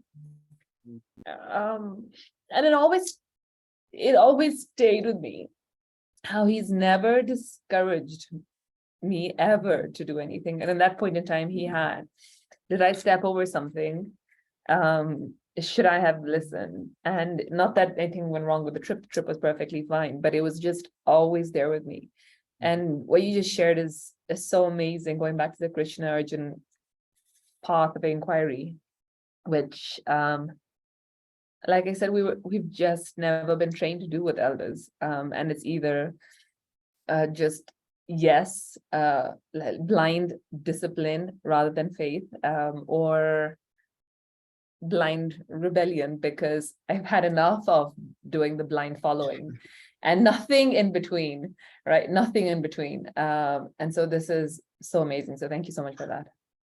And it always stayed with me how he's never discouraged me ever to do anything. And at that point in time did I step over something? Should I have listened? And not that anything went wrong with the trip was perfectly fine, but it was just always there with me. And what you just shared is so amazing, going back to the Krishna Arjuna path of inquiry, which like I said, we've just never been trained to do with elders. And it's either just yes, blind discipline rather than faith, or blind rebellion, because I've had enough of doing the blind following and nothing in between, right? Nothing in between. And so this is so amazing. So thank you so much for that.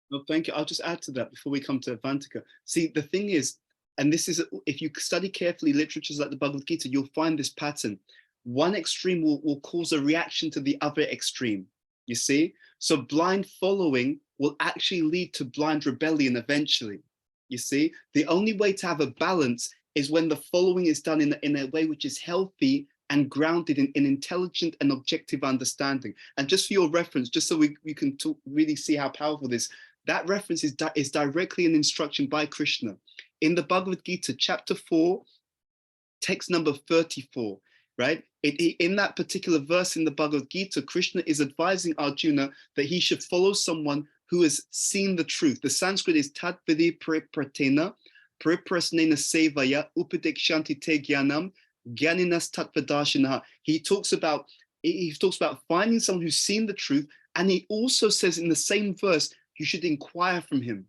No, thank you. I'll just add to that before we come to Avantika. See, the thing is, and this is, if you study carefully literatures like the Bhagavad Gita, you'll find this pattern. One extreme will cause a reaction to the other extreme, you see? So blind following will actually lead to blind rebellion eventually, you see? The only way to have a balance is when the following is done in a way which is healthy and grounded in intelligent and objective understanding. And just for your reference, just so we can really see how powerful this, that reference is directly an instruction by Krishna. In the Bhagavad Gita, chapter 4, text number 34, right? In that particular verse in the Bhagavad Gita, Krishna is advising Arjuna that he should follow someone who has seen the truth. The Sanskrit is tat vidi prapratena, praprasnena sevaya, upadekshanti te jnanam, jnaninas tatvadashinaha. He talks about finding someone who's seen the truth, and he also says in the same verse, you should inquire from him.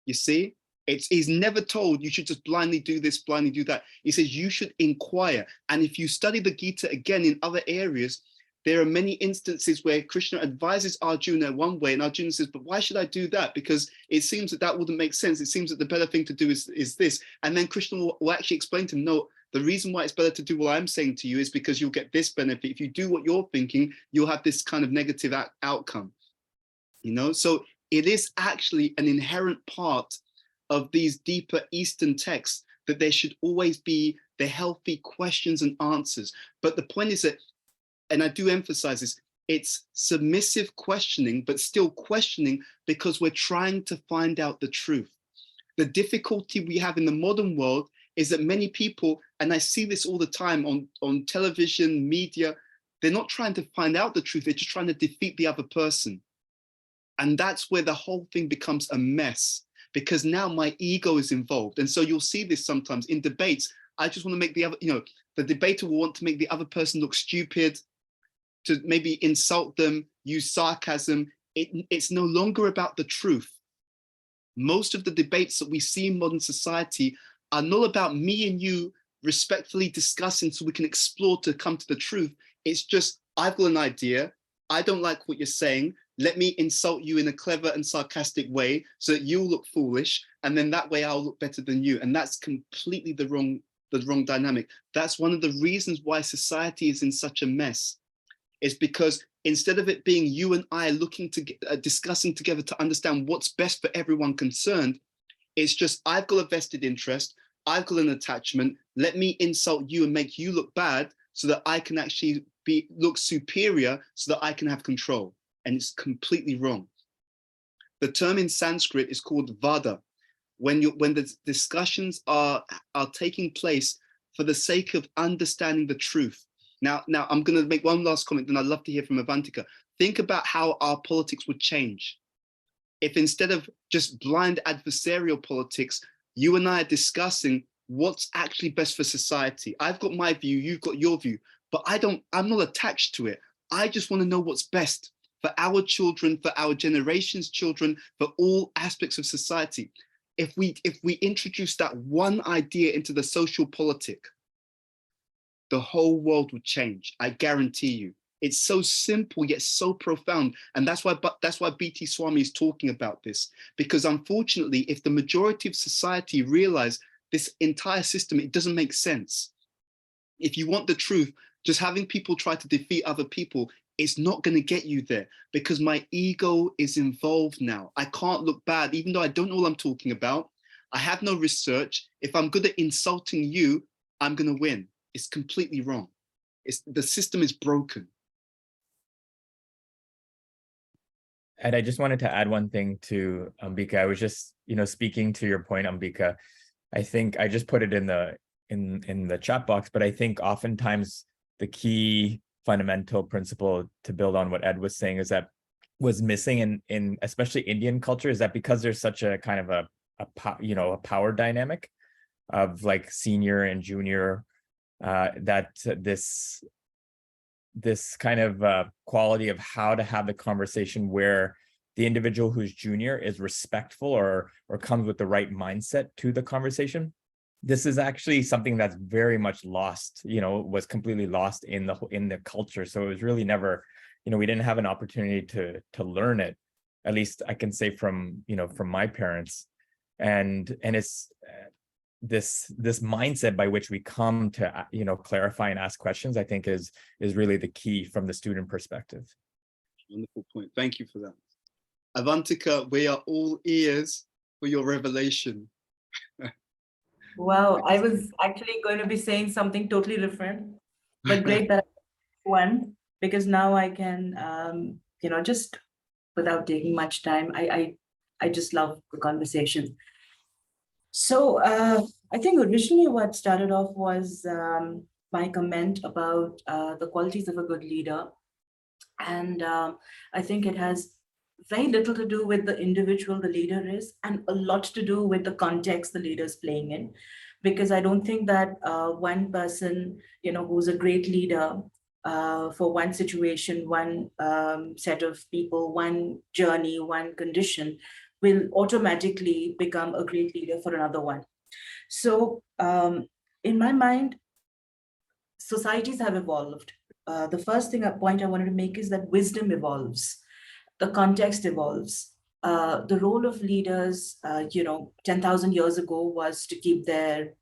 You see? He's never told you should just blindly do this, blindly do that. He says you should inquire. And if you study the Gita again in other areas, there are many instances where Krishna advises Arjuna one way, and Arjuna says, but why should I do that? Because it seems that that wouldn't make sense. It seems that the better thing to do is this. And then Krishna will actually explain to him, no, the reason why it's better to do what I'm saying to you is because you'll get this benefit. If you do what you're thinking, you'll have this kind of negative outcome. You know, so it is actually an inherent part of these deeper Eastern texts that there should always be the healthy questions and answers. But the point is that, and I do emphasize this, it's submissive questioning, but still questioning because we're trying to find out the truth. The difficulty we have in the modern world is that many people, and I see this all the time on television, media, they're not trying to find out the truth, they're just trying to defeat the other person. And that's where the whole thing becomes a mess, because now my ego is involved. And so you'll see this sometimes in debates. I just want to make the other, you know, the debater will want to make the other person look stupid, to maybe insult them, use sarcasm. It's no longer about the truth. Most of the debates that we see in modern society are not about me and you respectfully discussing so we can explore to come to the truth. It's just, I've got an idea, I don't like what you're saying, let me insult you in a clever and sarcastic way so that you'll look foolish, and then that way I'll look better than you. And that's completely the wrong dynamic. That's one of the reasons why society is in such a mess. Is because instead of it being you and I looking to discussing together to understand what's best for everyone concerned, it's just, I've got a vested interest, I've got an attachment, let me insult you and make you look bad so that I can actually look superior so that I can have control. And it's completely wrong. The term in Sanskrit is called vada. When the discussions are taking place for the sake of understanding the truth. Now I'm going to make one last comment, and I'd love to hear from Avantika. Think about how our politics would change if instead of just blind adversarial politics, you and I are discussing what's actually best for society. I've got my view, you've got your view, but I'm not attached to it. I just want to know what's best for our children, for our generation's children, for all aspects of society. If we introduce that one idea into the social politic, the whole world would change. I guarantee you. It's so simple yet so profound, and that's why B.T. Swami is talking about this. Because unfortunately, if the majority of society realize this entire system, it doesn't make sense. If you want the truth, just having people try to defeat other people, it's not going to get you there, because my ego is involved now. I can't look bad, even though I don't know what I'm talking about. I have no research. If I'm good at insulting you, I'm going to win. It's completely wrong. The system is broken. And I just wanted to add one thing to Ambika. I was just, speaking to your point, Ambika. I think I just put it in the chat box, but I think oftentimes the key fundamental principle to build on what Ed was saying is that was missing in especially Indian culture, is that because there's such a kind of a power dynamic of like senior and junior, that this kind of quality of how to have the conversation where the individual who's junior is respectful or comes with the right mindset to the conversation. This is actually something that's very much lost, was completely lost in the culture. So it was really never, we didn't have an opportunity to learn it. At least I can say from my parents, and it's this mindset by which we come to clarify and ask questions, I think is really the key from the student perspective. Wonderful point. Thank you for that. Avantika, we are all ears for your revelation. Wow, I was actually going to be saying something totally different, but great that I went, because now I can, just without taking much time, I just love the conversation. So I think originally what started off was my comment about the qualities of a good leader. And I think it has very little to do with the individual the leader is, and a lot to do with the context the leader is playing in. Because I don't think that one person, who's a great leader for one situation, one set of people, one journey, one condition, will automatically become a great leader for another one. So in my mind, societies have evolved. the first point I wanted to make is that wisdom evolves, the context evolves. The role of leaders, 10,000 years ago was to keep their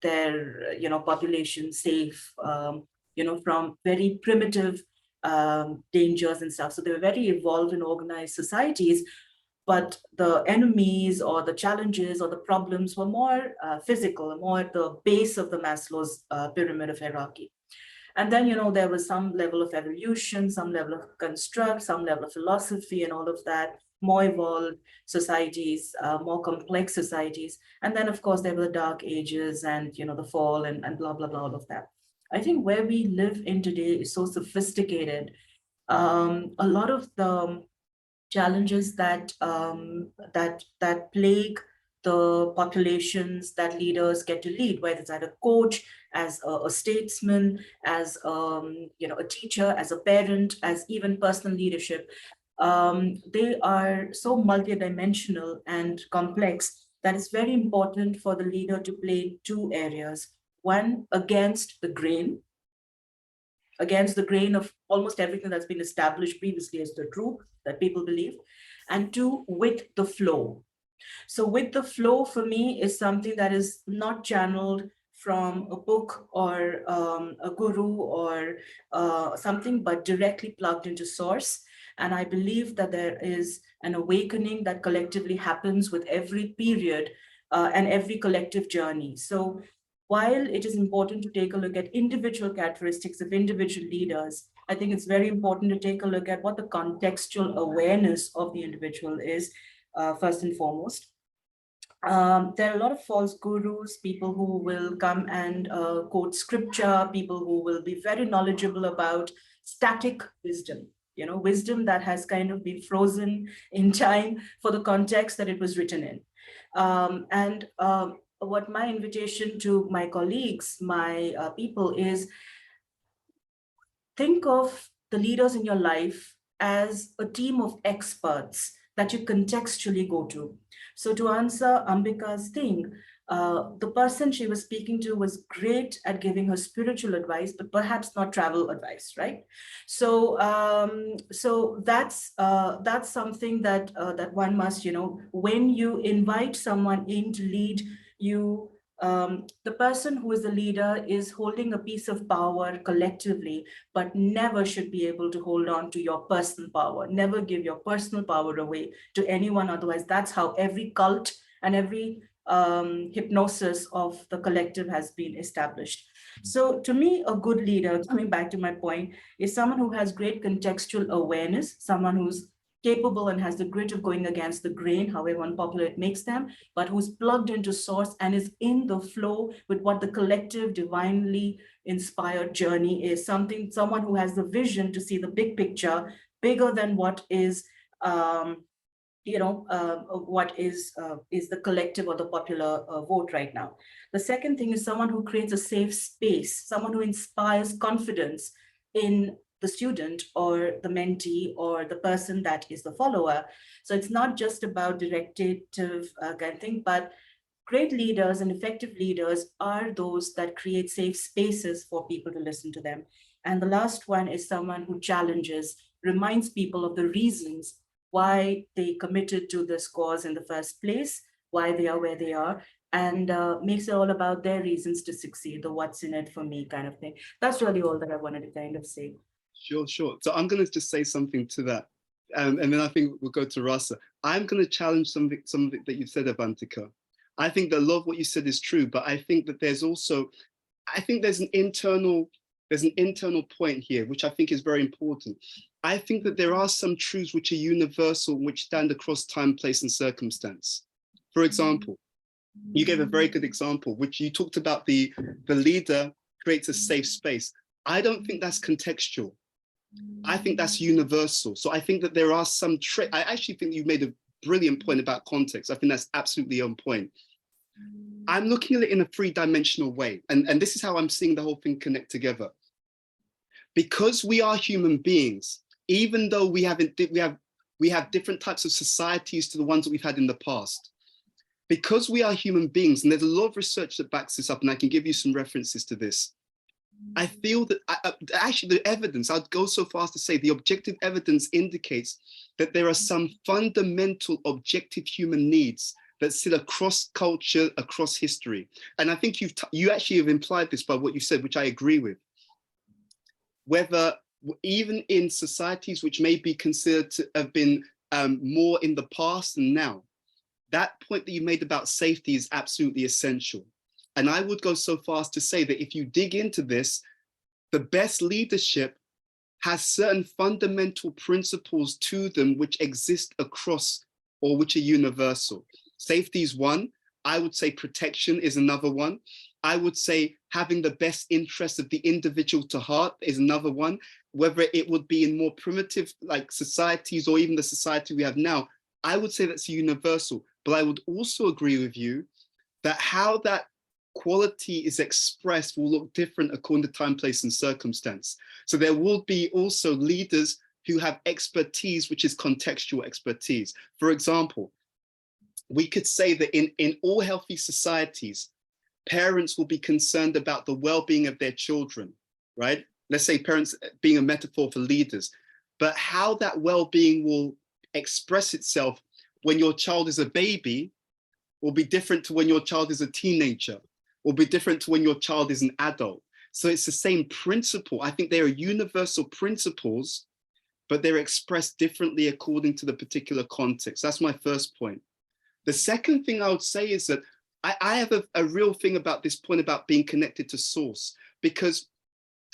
population safe, from very primitive dangers and stuff. So they were very evolved and organized societies, but the enemies or the challenges or the problems were more physical, more at the base of the Maslow's pyramid of hierarchy. And then, there was some level of evolution, some level of construct, some level of philosophy and all of that, more evolved societies, more complex societies. And then, of course, there were the dark ages and, the fall and blah, blah, blah, all of that. I think where we live in today is so sophisticated. A lot of the challenges that plague the populations that leaders get to lead, whether it's as a coach, as a statesman, as a teacher, as a parent, as even personal leadership, they are so multidimensional and complex that it's very important for the leader to play in two areas. One, against the grain of almost everything that's been established previously as the truth that people believe, and two, with the flow. So with the flow for me is something that is not channeled from a book or a guru or something, but directly plugged into source. And I believe that there is an awakening that collectively happens with every period and every collective journey. So while it is important to take a look at individual characteristics of individual leaders, I think it's very important to take a look at what the contextual awareness of the individual is, first and foremost. There are a lot of false gurus, people who will come and quote scripture, people who will be very knowledgeable about static wisdom, wisdom that has kind of been frozen in time for the context that it was written in. What my invitation to my colleagues, my people is, think of the leaders in your life as a team of experts that you contextually go to. So to answer Ambika's thing, the person she was speaking to was great at giving her spiritual advice, but perhaps not travel advice, right? So that's something that that one must, when you invite someone in to lead you, the person who is the leader is holding a piece of power collectively, but never should be able to hold on to your personal power. Never give your personal power away to anyone. Otherwise, that's how every cult and every hypnosis of the collective has been established. So to me, a good leader, coming back to my point, is someone who has great contextual awareness, someone who's capable and has the grit of going against the grain, however unpopular it makes them, but who's plugged into source and is in the flow with what the collective divinely inspired journey is. Someone who has the vision to see the big picture, bigger than what is the collective or the popular vote right now. The second thing is someone who creates a safe space, someone who inspires confidence in the student or the mentee or the person that is the follower. So it's not just about directive kind of thing, but great leaders and effective leaders are those that create safe spaces for people to listen to them. And the last one is someone who challenges, reminds people of the reasons why they committed to this cause in the first place, why they are where they are, and makes it all about their reasons to succeed, the what's in it for me kind of thing. That's really all that I wanted to kind of say. Sure. So I'm going to just say something to that. And then I think we'll go to Rasa. I'm going to challenge something that you said, Avantika. I think that a lot of what you said is true, but I think that there's also, there's an internal point here, which I think is very important. I think that there are some truths which are universal, which stand across time, place, and circumstance. For example, you gave a very good example, which you talked about the leader creates a safe space. I don't think that's contextual. I think that's universal. So I think that there are some I actually think you made a brilliant point about context. I think that's absolutely on point. I'm looking at it in a three-dimensional way. And this is how I'm seeing the whole thing connect together. Because we are human beings, even though we have different types of societies to the ones that we've had in the past, because we are human beings, and there's a lot of research that backs this up, and I can give you some references to this. I feel that actually the evidence, I'd go so far as to say the objective evidence indicates that there are some fundamental objective human needs that sit across culture, across history. And I think you actually have implied this by what you said, which I agree with. Whether even in societies which may be considered to have been more in the past than now, that point that you made about safety is absolutely essential. And I would go so far as to say that if you dig into this, the best leadership has certain fundamental principles to them which exist across or which are universal. Safety is one. I would say protection is another one. I would say having the best interest of the individual to heart is another one. Whether it would be in more primitive like societies or even the society we have now, I would say that's universal. But I would also agree with you that how that quality is expressed will look different according to time, place, and circumstance. So there will be also leaders who have expertise, which is contextual expertise. For example, we could say that in all healthy societies, parents will be concerned about the well-being of their children, right? Let's say parents being a metaphor for leaders, but how that well-being will express itself when your child is a baby will be different to when your child is a teenager, will be different to when your child is an adult. So it's the same principle. I think they are universal principles, but they're expressed differently according to the particular context. That's my first point. The second thing I would say is that I have a real thing about this point about being connected to source, because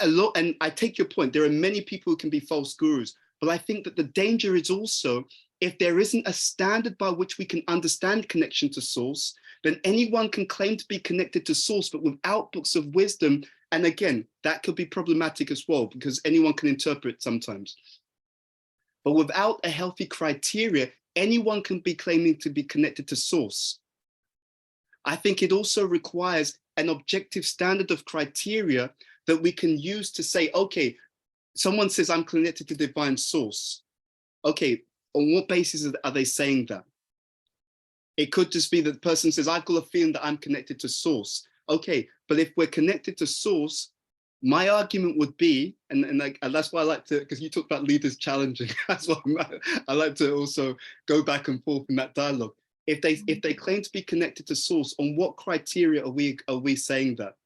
a lot, and I take your point, there are many people who can be false gurus, but I think that the danger is also if there isn't a standard by which we can understand connection to source, then anyone can claim to be connected to source, but without books of wisdom. And again, that could be problematic as well, because anyone can interpret sometimes. But without a healthy criteria, anyone can be claiming to be connected to source. I think it also requires an objective standard of criteria that we can use to say, okay, someone says I'm connected to divine source. Okay, on what basis are they saying that? It could just be that the person says, I've got a feeling that I'm connected to source. Okay, but if we're connected to source, my argument would be, and that's why I like to, because you talk about leaders challenging, that's why I like to also go back and forth in that dialogue. If they claim to be connected to source, on what criteria are we saying that?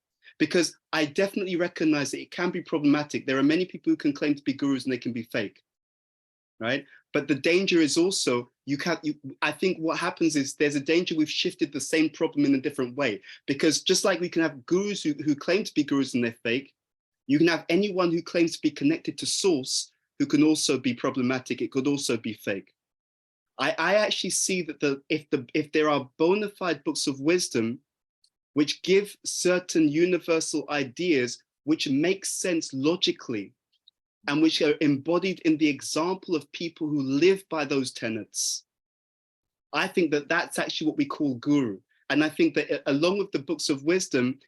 Because I definitely recognize that it can be problematic. There are many people who can claim to be gurus and they can be fake, right? But the danger is also, I think what happens is there's a danger we've shifted the same problem in a different way. Because just like we can have gurus who claim to be gurus and they're fake, you can have anyone who claims to be connected to source who can also be problematic. It could also be fake. I actually see that if there are bona fide books of wisdom which give certain universal ideas which make sense logically and which are embodied in the example of people who live by those tenets, I think that that's actually what we call guru. And I think that along with the books of wisdom,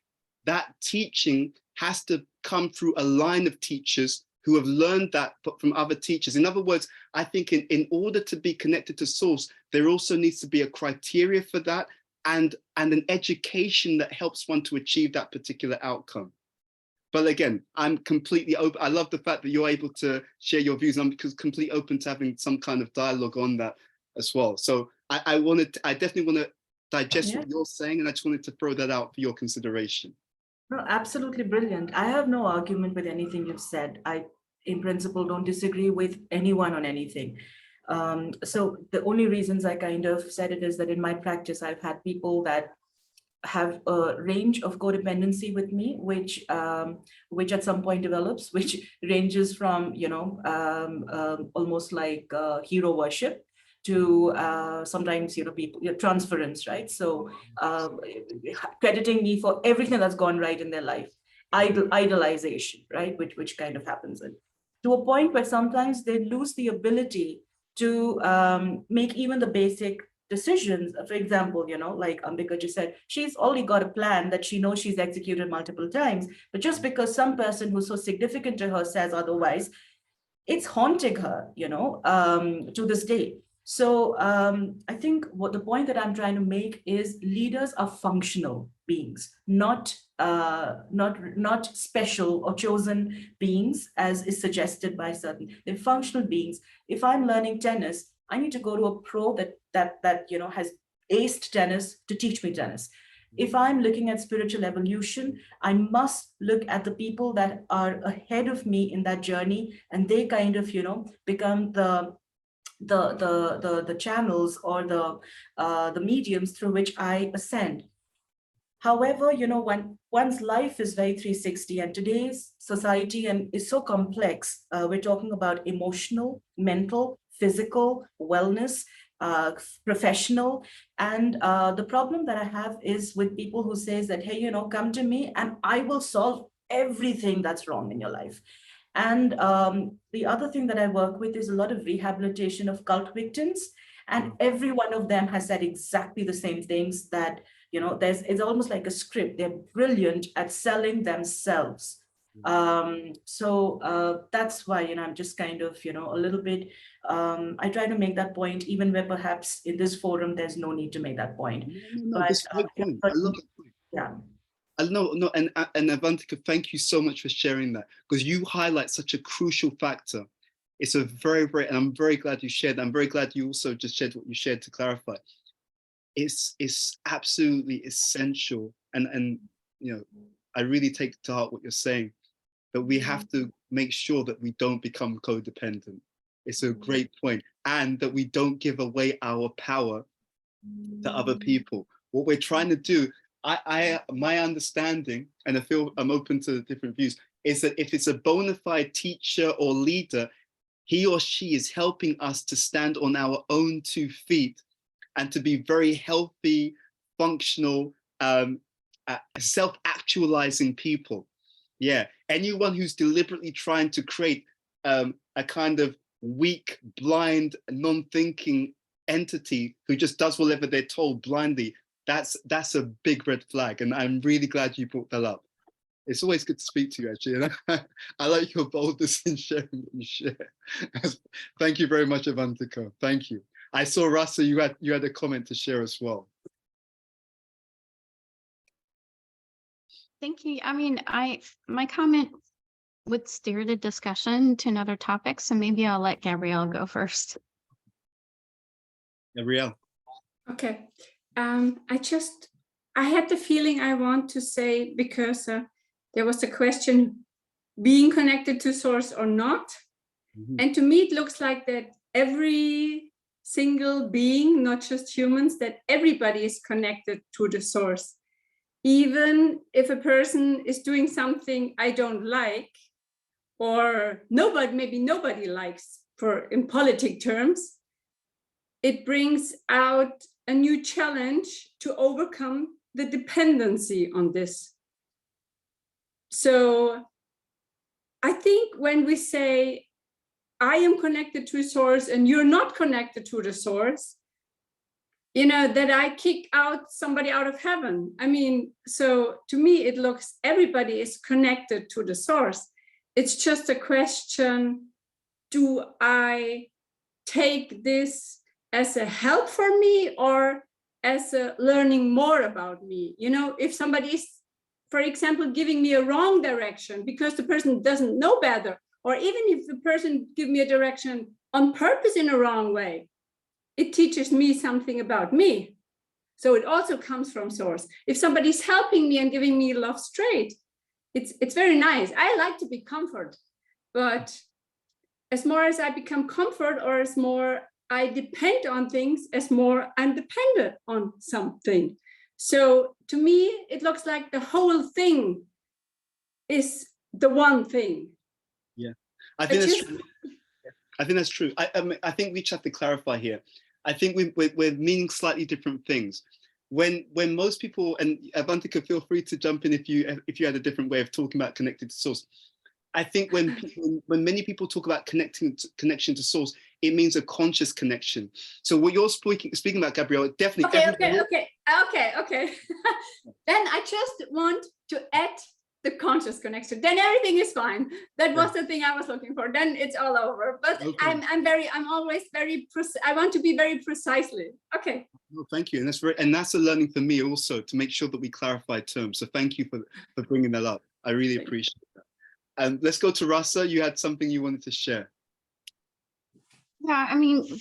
that teaching has to come through a line of teachers who have learned that from other teachers. In other words, I think in order to be connected to source, there also needs to be a criteria for that and an education that helps one to achieve that particular outcome. But again, I'm completely open. I love the fact that you're able to share your views. I'm completely open to having some kind of dialogue on that as well. So I definitely want to digest what you're saying, and I just wanted to throw that out for your consideration. No, absolutely brilliant. I have no argument with anything you've said. I, in principle, don't disagree with anyone on anything. So the only reasons I kind of said it is that in my practice, I've had people that have a range of codependency with me, which at some point develops, which ranges from, almost like hero worship to sometimes, people, transference, right? So crediting me for everything that's gone right in their life, idolization, right? Which kind of happens to a point where sometimes they lose the ability to make even the basic decisions. For example, like Ambika just said, she's already got a plan that she knows she's executed multiple times, but just because some person who's so significant to her says otherwise, it's haunting her, to this day. So I think what the point that I'm trying to make is leaders are functional beings, not special or chosen beings, as is suggested by certain. They're functional beings. If I'm learning tennis, I need to go to a pro that you know has aced tennis to teach me tennis. If I'm looking at spiritual evolution, I must look at the people that are ahead of me in that journey, and they kind of, you know, become the channels or the mediums through which I ascend. However, you know, when one's life is very 360, and today's society is so complex, we're talking about emotional, mental, physical wellness, professional. And the problem that I have is with people who says that, hey, you know, come to me and I will solve everything that's wrong in your life. And the other thing that I work with is a lot of rehabilitation of cult victims. And every one of them has said exactly the same things, that, you know, it's almost like a script. They're brilliant at selling themselves. So that's why, you know, I'm just kind of, you know, a little bit, I try to make that point, even where perhaps in this forum, there's no need to make that point. No, But, that's a great point. I love that point. yeah. No, and Avantika, thank you so much for sharing that, because you highlight such a crucial factor. It's a very, and I'm very glad you shared. I'm very glad you also just shared what you shared to clarify. It's absolutely essential, and you know, I really take to heart what you're saying, that we have to make sure that we don't become codependent. It's a great point, and that we don't give away our power to other people. What we're trying to do, my understanding, and I feel I'm open to different views, is that if it's a bona fide teacher or leader, he or she is helping us to stand on our own 2 feet and to be very healthy, functional, self-actualizing people. Yeah, anyone who's deliberately trying to create a kind of weak, blind, non-thinking entity who just does whatever they're told blindly, that's a big red flag. And I'm really glad you brought that up. It's always good to speak to you, actually. And I like your boldness in sharing what you share. Thank you very much, Avantika. Thank you. I saw, Rasa, you had a comment to share as well. Thank you. I mean, my comment would steer the discussion to another topic, so maybe I'll let Gabrielle go first. Gabrielle. Okay. I had the feeling I want to say, because there was a question, being connected to source or not. And to me, it looks like that every single being, not just humans, that everybody is connected to the source. Even if a person is doing something I don't like, or maybe nobody likes, in politic terms, it brings out a new challenge to overcome the dependency on this. So I think when we say, I am connected to a source and you're not connected to the source, you know, that I kick out somebody out of heaven. I mean, so to me, it looks, everybody is connected to the source. It's just a question, do I take this as a help for me or as a learning more about me? You know, if somebody is, for example, giving me a wrong direction because the person doesn't know better, or even if the person gives me a direction on purpose in a wrong way, it teaches me something about me. So it also comes from source. If somebody's helping me and giving me love straight, it's very nice. I like to be comfort, but as more as I become comfort, or as more I depend on things, as more I'm dependent on something. So to me, it looks like the whole thing is the one thing. Yeah, I think that's true. I think that's true. I think we just have to clarify here. I think we're meaning slightly different things. When most people, and Avantika, feel free to jump in if you had a different way of talking about connected to source. I think when many people talk about connection to source, it means a conscious connection. So what you're speaking about, Gabrielle, definitely. Okay. Then I just want to add the conscious connection, then everything is fine. That was Yeah. the thing I was looking for. Then it's all over. But Okay. I'm always very, I want to be very precisely. Okay. No, thank you. And that's a learning for me also, to make sure that we clarify terms. So thank you for bringing that up. I really Thank you. appreciate that. And let's go to Rasa. You had something you wanted to share. Yeah, I mean,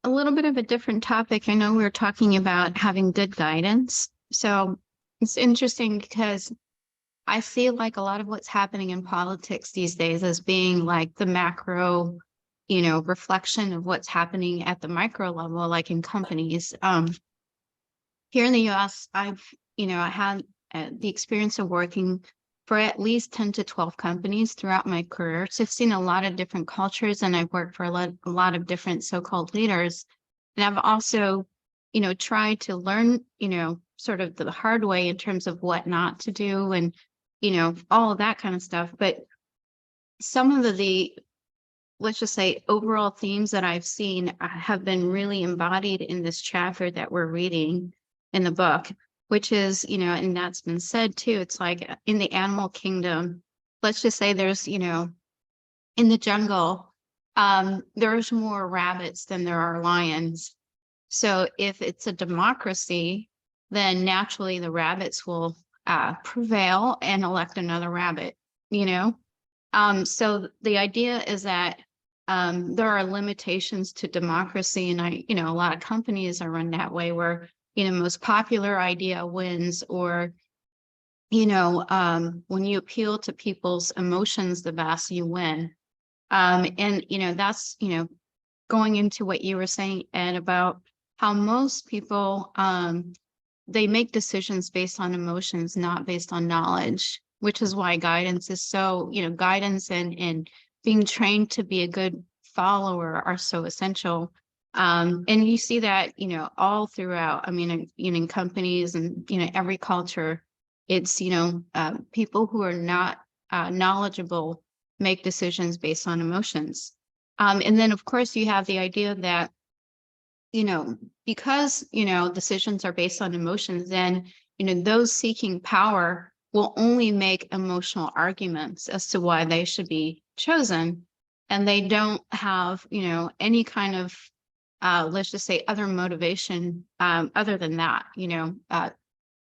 a little bit of a different topic. I know we were talking about having good guidance. So it's interesting because I feel like a lot of what's happening in politics these days as being like the macro, reflection of what's happening at the micro level, like in companies. Here in the US, I had the experience of working for at least 10 to 12 companies throughout my career. So I've seen a lot of different cultures, and I've worked for a lot of different so-called leaders. And I've also, tried to learn, sort of the hard way in terms of what not to do and, all of that kind of stuff. But some of the let's just say overall themes that I've seen have been really embodied in this chapter that we're reading in the book, which is, and that's been said too. It's like in the animal kingdom, let's just say there's, in the jungle, there's more rabbits than there are lions. So if it's a democracy, then naturally the rabbits will prevail and elect another rabbit, So the idea is that there are limitations to democracy, and a lot of companies are run that way, where most popular idea wins, or when you appeal to people's emotions the best, you win. And that's going into what you were saying, Ed, about how most people they make decisions based on emotions, not based on knowledge, which is why guidance is so, guidance and being trained to be a good follower are so essential. And you see that, all throughout, I mean, in companies and, every culture, it's, people who are not knowledgeable make decisions based on emotions. And then, of course, you have the idea that, because, decisions are based on emotions, then, those seeking power will only make emotional arguments as to why they should be chosen. And they don't have, any kind of, let's just say, other motivation other than that,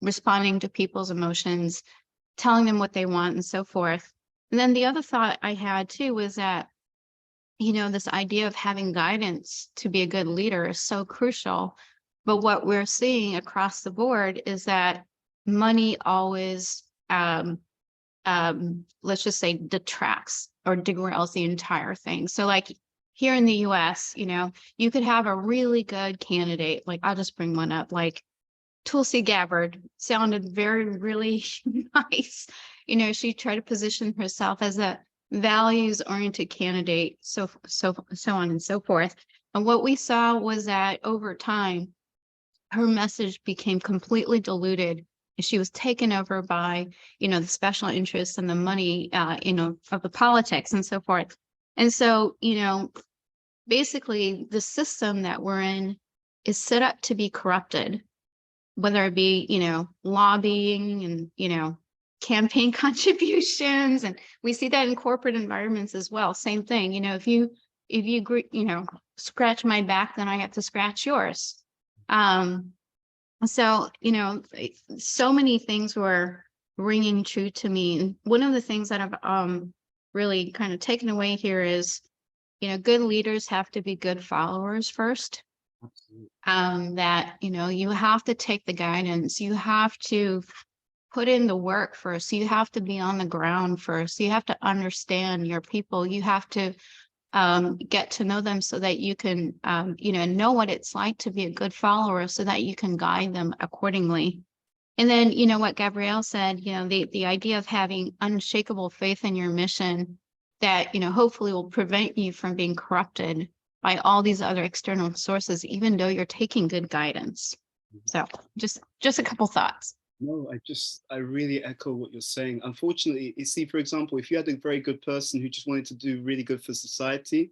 responding to people's emotions, telling them what they want and so forth. And then the other thought I had too was that, this idea of having guidance to be a good leader is so crucial. But what we're seeing across the board is that money always, let's just say, detracts or derails the entire thing. So like here in the US, you could have a really good candidate, like I'll just bring one up, like Tulsi Gabbard sounded really nice. She tried to position herself as a values-oriented candidate, so on and so forth. And what we saw was that over time, her message became completely diluted. She was taken over by, the special interests and the money, of the politics and so forth. And so, basically the system that we're in is set up to be corrupted, whether it be, lobbying and, campaign contributions. And we see that in corporate environments as well. Same thing, if you agree, scratch my back, then I have to scratch yours. So, so many things were ringing true to me. One of the things that I've really kind of taken away here is, good leaders have to be good followers first. That, you have to take the guidance, you have to put in the work first, you have to be on the ground first, you have to understand your people, you have to get to know them so that you can, know what it's like to be a good follower so that you can guide them accordingly. And then, what Gabrielle said, the idea of having unshakable faith in your mission that, hopefully will prevent you from being corrupted by all these other external sources, even though you're taking good guidance. So just a couple thoughts. No, I really echo what you're saying. Unfortunately, you see, for example, if you had a very good person who just wanted to do really good for society,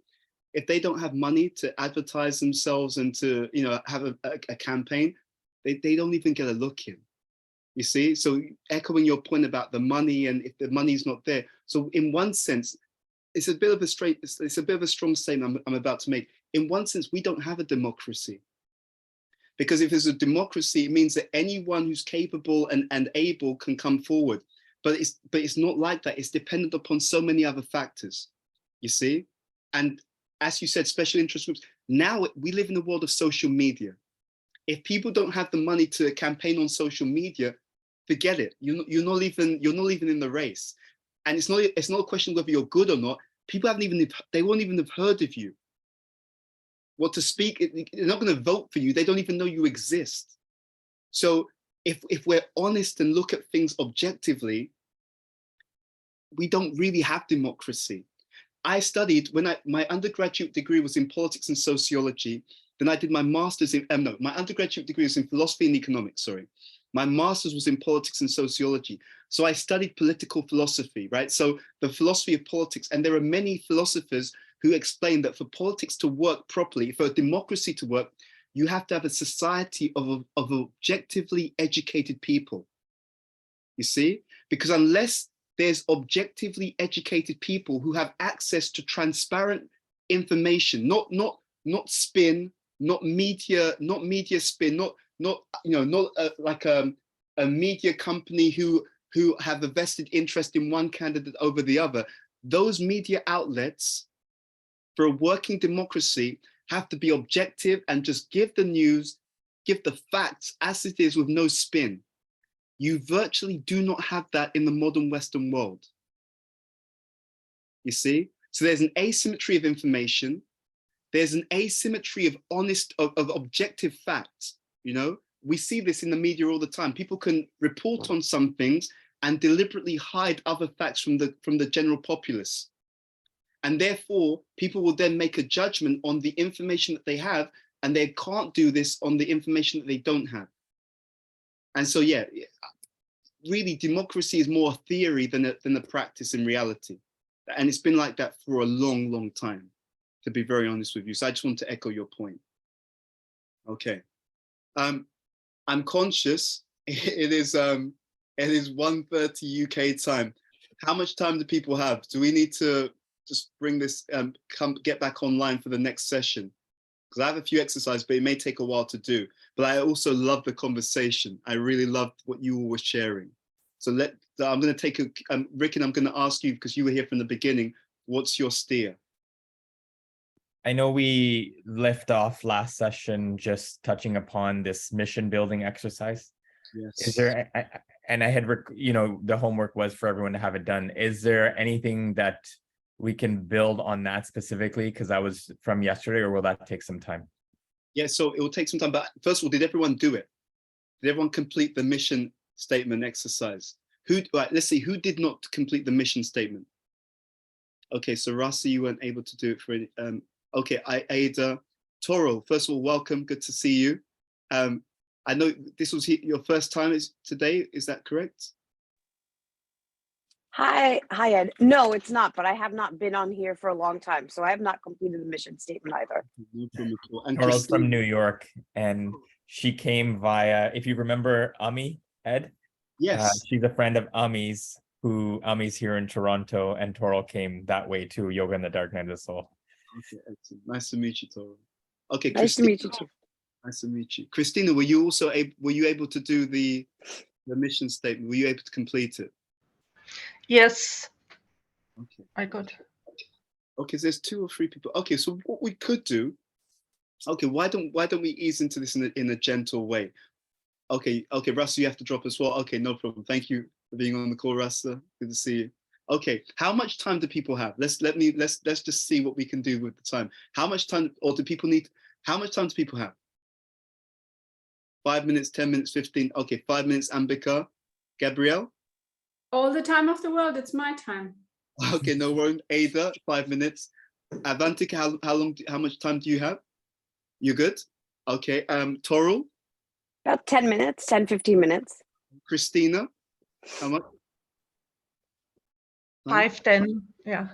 if they don't have money to advertise themselves and to, have a campaign, they don't even get a look in. You see, so echoing your point about the money, and if the money's not there, so in one sense, it's a bit of a strong statement I'm about to make. In one sense, we don't have a democracy, because if there's a democracy, it means that anyone who's capable and able can come forward. But it's not like that. It's dependent upon so many other factors. You see, and as you said, special interest groups. Now we live in a world of social media. If people don't have the money to campaign on social media, forget it. You're not even in the race. And it's not a question whether you're good or not. People they won't even have heard of you. What to speak, they're not going to vote for you. They don't even know you exist. So if we're honest and look at things objectively, we don't really have democracy. I studied, my undergraduate degree was in politics and sociology. Then I did my master's in, my undergraduate degree was in philosophy and economics, sorry. My master's was in politics and sociology. So I studied political philosophy, right? So the philosophy of politics, and there are many philosophers who explain that for politics to work properly, for a democracy to work, you have to have a society of objectively educated people. You see? Because unless there's objectively educated people who have access to transparent information, not spin, not media spin, not like a media company who have a vested interest in one candidate over the other. Those media outlets, for a working democracy, have to be objective and just give the news, give the facts as it is with no spin. You virtually do not have that in the modern Western world. You see? So there's an asymmetry of information. There's an asymmetry of of objective facts. You know, we see this in the media all the time. People can report on some things and deliberately hide other facts from the general populace. And therefore, people will then make a judgment on the information that they have, and they can't do this on the information that they don't have. And so, yeah, really, democracy is more a theory than a practice in reality. And it's been like that for a long, long time, to be very honest with you. So I just want to echo your point. Okay. I'm conscious it is 1:30 UK time. How much time do people have? Do we need to just bring this, get back online for the next session? Because I have a few exercises, but it may take a while to do. But I also love the conversation. I really loved what you all were sharing. So I'm going to take Ricken, I'm going to ask you, because you were here from the beginning, what's your steer? I know we left off last session just touching upon this mission building exercise. Yes. Is there, and I had, the homework was for everyone to have it done. Is there anything that we can build on that specifically? Because that was from yesterday, or will that take some time? Yeah, so it will take some time, but first of all, did everyone do it? Did everyone complete the mission statement exercise? Right, let's see, who did not complete the mission statement? Okay, so Rasi, you weren't able to do it for any, okay, Ada, Toro, first of all, welcome, good to see you. I know this was your first time today, is that correct? Hi, Ed. No, it's not, but I have not been on here for a long time, so I have not completed the mission statement either. No problem at all. And Toro's from New York, and she came via, if you remember Ami, Ed? Yes. She's a friend of Ami's, Ami's here in Toronto, and Toro came that way too, Yoga in the Dark Night of the Soul. Okay, excellent. Nice to meet you, Toro. Okay, Nice to meet you too. Nice to meet you. Christina, were you also able to do the mission statement? Were you able to complete it? Yes. Okay. I could. Okay, so there's 2 or 3 people. Okay, so what we could do, okay, why don't we ease into this in a gentle way? Okay, Rasta, you have to drop as well. Okay, no problem. Thank you for being on the call, Rasta. Good to see you. Okay, how much time do people have? Let's just see what we can do with the time. How much time, or do people need? How much time do people have? 5 minutes, 10 minutes, 15. Okay, 5 minutes. Ambika, Gabrielle. All the time of the world, it's my time. Okay, no worries. Ada, 5 minutes. Avantika, how much time do you have? You're good? Okay, Toril? About 10 minutes, 10, 15 minutes. Christina, how much? 5, 10, yeah.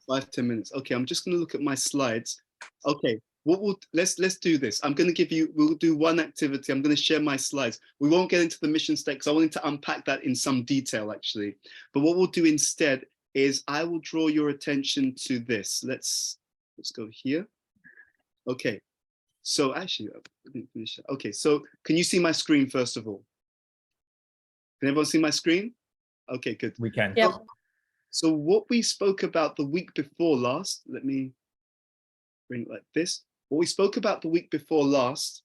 5, 10 minutes. Okay, I'm just gonna look at my slides. Okay, let's do this. I'm going to give you, we'll do one activity. I'm going to share my slides. We won't get into the mission statement because I wanted to unpack that in some detail actually. But what we'll do instead is I will draw your attention to this. Let's go here. Okay. So actually, let me finish that. Okay. So can you see my screen first of all? Can everyone see my screen? Okay, good. We can. Yep. So what we spoke about the week before last, let me bring it like this. What we spoke about the week before last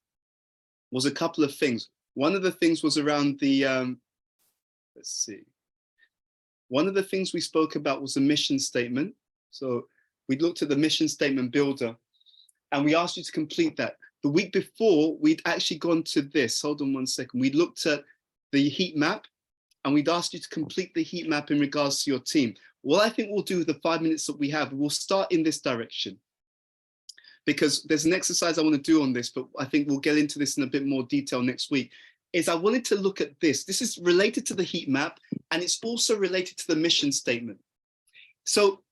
was a couple of things. One of the things was around the, let's see. One of the things we spoke about was a mission statement. So we looked at the mission statement builder and we asked you to complete that. The week before, we'd actually gone to this. Hold on one second. We looked at the heat map and we'd asked you to complete the heat map in regards to your team. What I think we'll do with the 5 minutes that we have, we'll start in this direction. Because there's an exercise I want to do on this, but I think we'll get into this in a bit more detail next week, is I wanted to look at this. This is related to the heat map, and it's also related to the mission statement. So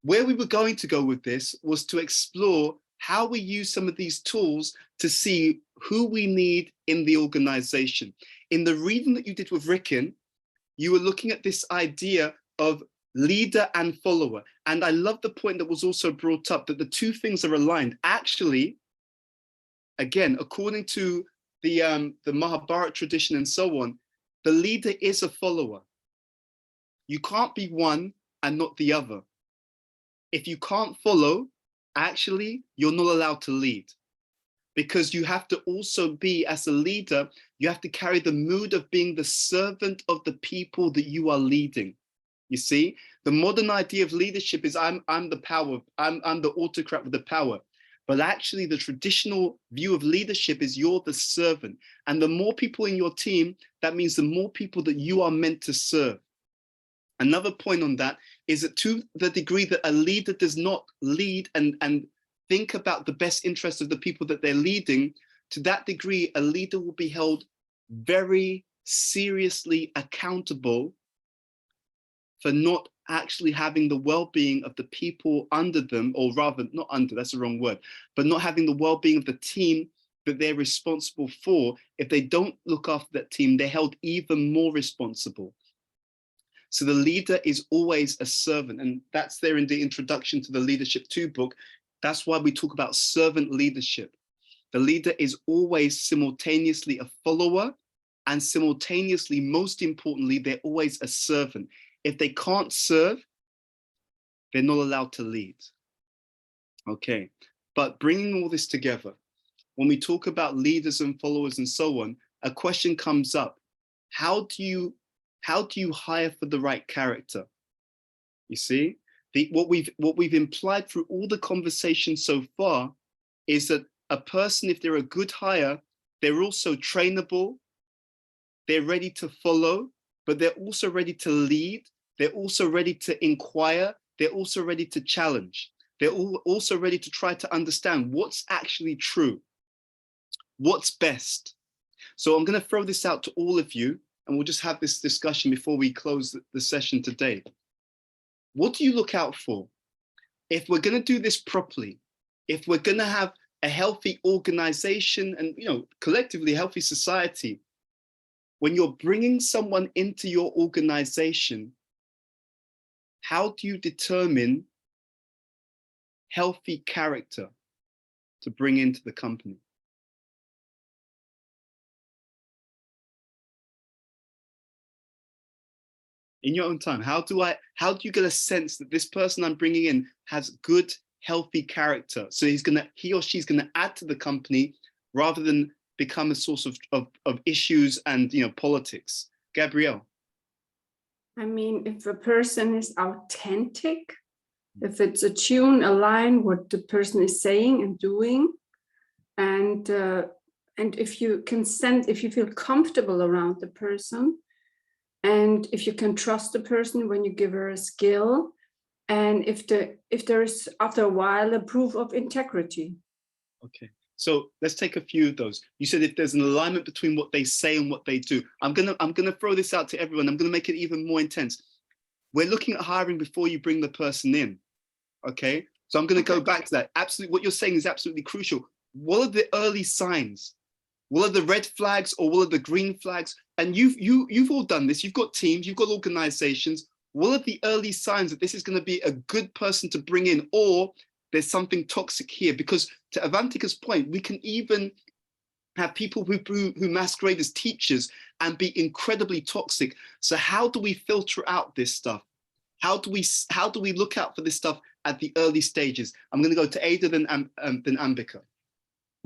where we were going to go with this was to explore how we use some of these tools to see who we need in the organization. In the reading that you did with Ricken, you were looking at this idea of leader and follower. And I love the point that was also brought up, that the two things are aligned. Actually, again, according to the Mahabharata tradition and so on, the leader is a follower. You can't be one and not the other. If you can't follow, actually, you're not allowed to lead. Because you have to also be, as a leader, you have to carry the mood of being the servant of the people that you are leading. You see, the modern idea of leadership is I'm the power, I'm the autocrat with the power. But actually the traditional view of leadership is you're the servant. And the more people in your team, that means the more people that you are meant to serve. Another point on that is that to the degree that a leader does not lead and think about the best interests of the people that they're leading, to that degree, a leader will be held very seriously accountable for not actually having the well-being of the people under them, or rather not under, that's the wrong word, but not having the well-being of the team that they're responsible for. If they don't look after that team, they're held even more responsible. So the leader is always a servant, and that's there in the introduction to the Leadership 2 book. That's why we talk about servant leadership. The leader is always simultaneously a follower, and simultaneously, most importantly, they're always a servant. If they can't serve, they're not allowed to lead. Okay, but bringing all this together, when we talk about leaders and followers and so on, a question comes up. How do you hire for the right character? You see, what we've implied through all the conversation so far is that a person, if they're a good hire, they're also trainable, they're ready to follow, but they're also ready to lead, they're also ready to inquire, they're also ready to challenge. They're also ready to try to understand what's actually true, what's best. So I'm going to throw this out to all of you, and we'll just have this discussion before we close the session today. What do you look out for? If we're going to do this properly, if we're going to have a healthy organization and, collectively healthy society, when you're bringing someone into your organization, how do you determine healthy character to bring into the company? In your own time, how do you get a sense that this person I'm bringing in has good, healthy character? So he or she's gonna add to the company rather than become a source of issues and politics. Gabrielle. I mean, if a person is authentic, if it's a tune, a line, what the person is saying and doing, and if you if you feel comfortable around the person, and if you can trust the person when you give her a skill, and if there is after a while a proof of integrity. Okay. So let's take a few of those. You said if there's an alignment between what they say and what they do. I'm gonna throw this out to everyone. I'm gonna make it even more intense. We're looking at hiring before you bring the person in. Okay. So I'm going to go back to that. Absolutely, what you're saying is absolutely crucial. What are the early signs? What are the red flags or what are the green flags? And you've all done this. You've got teams, you've got organizations. What are the early signs that this is going to be a good person to bring in, or there's something toxic here? Because to Avantika's point, we can even have people who masquerade as teachers and be incredibly toxic. So how do we filter out this stuff? How do we look out for this stuff at the early stages? I'm going to go to Ada, then Ambika.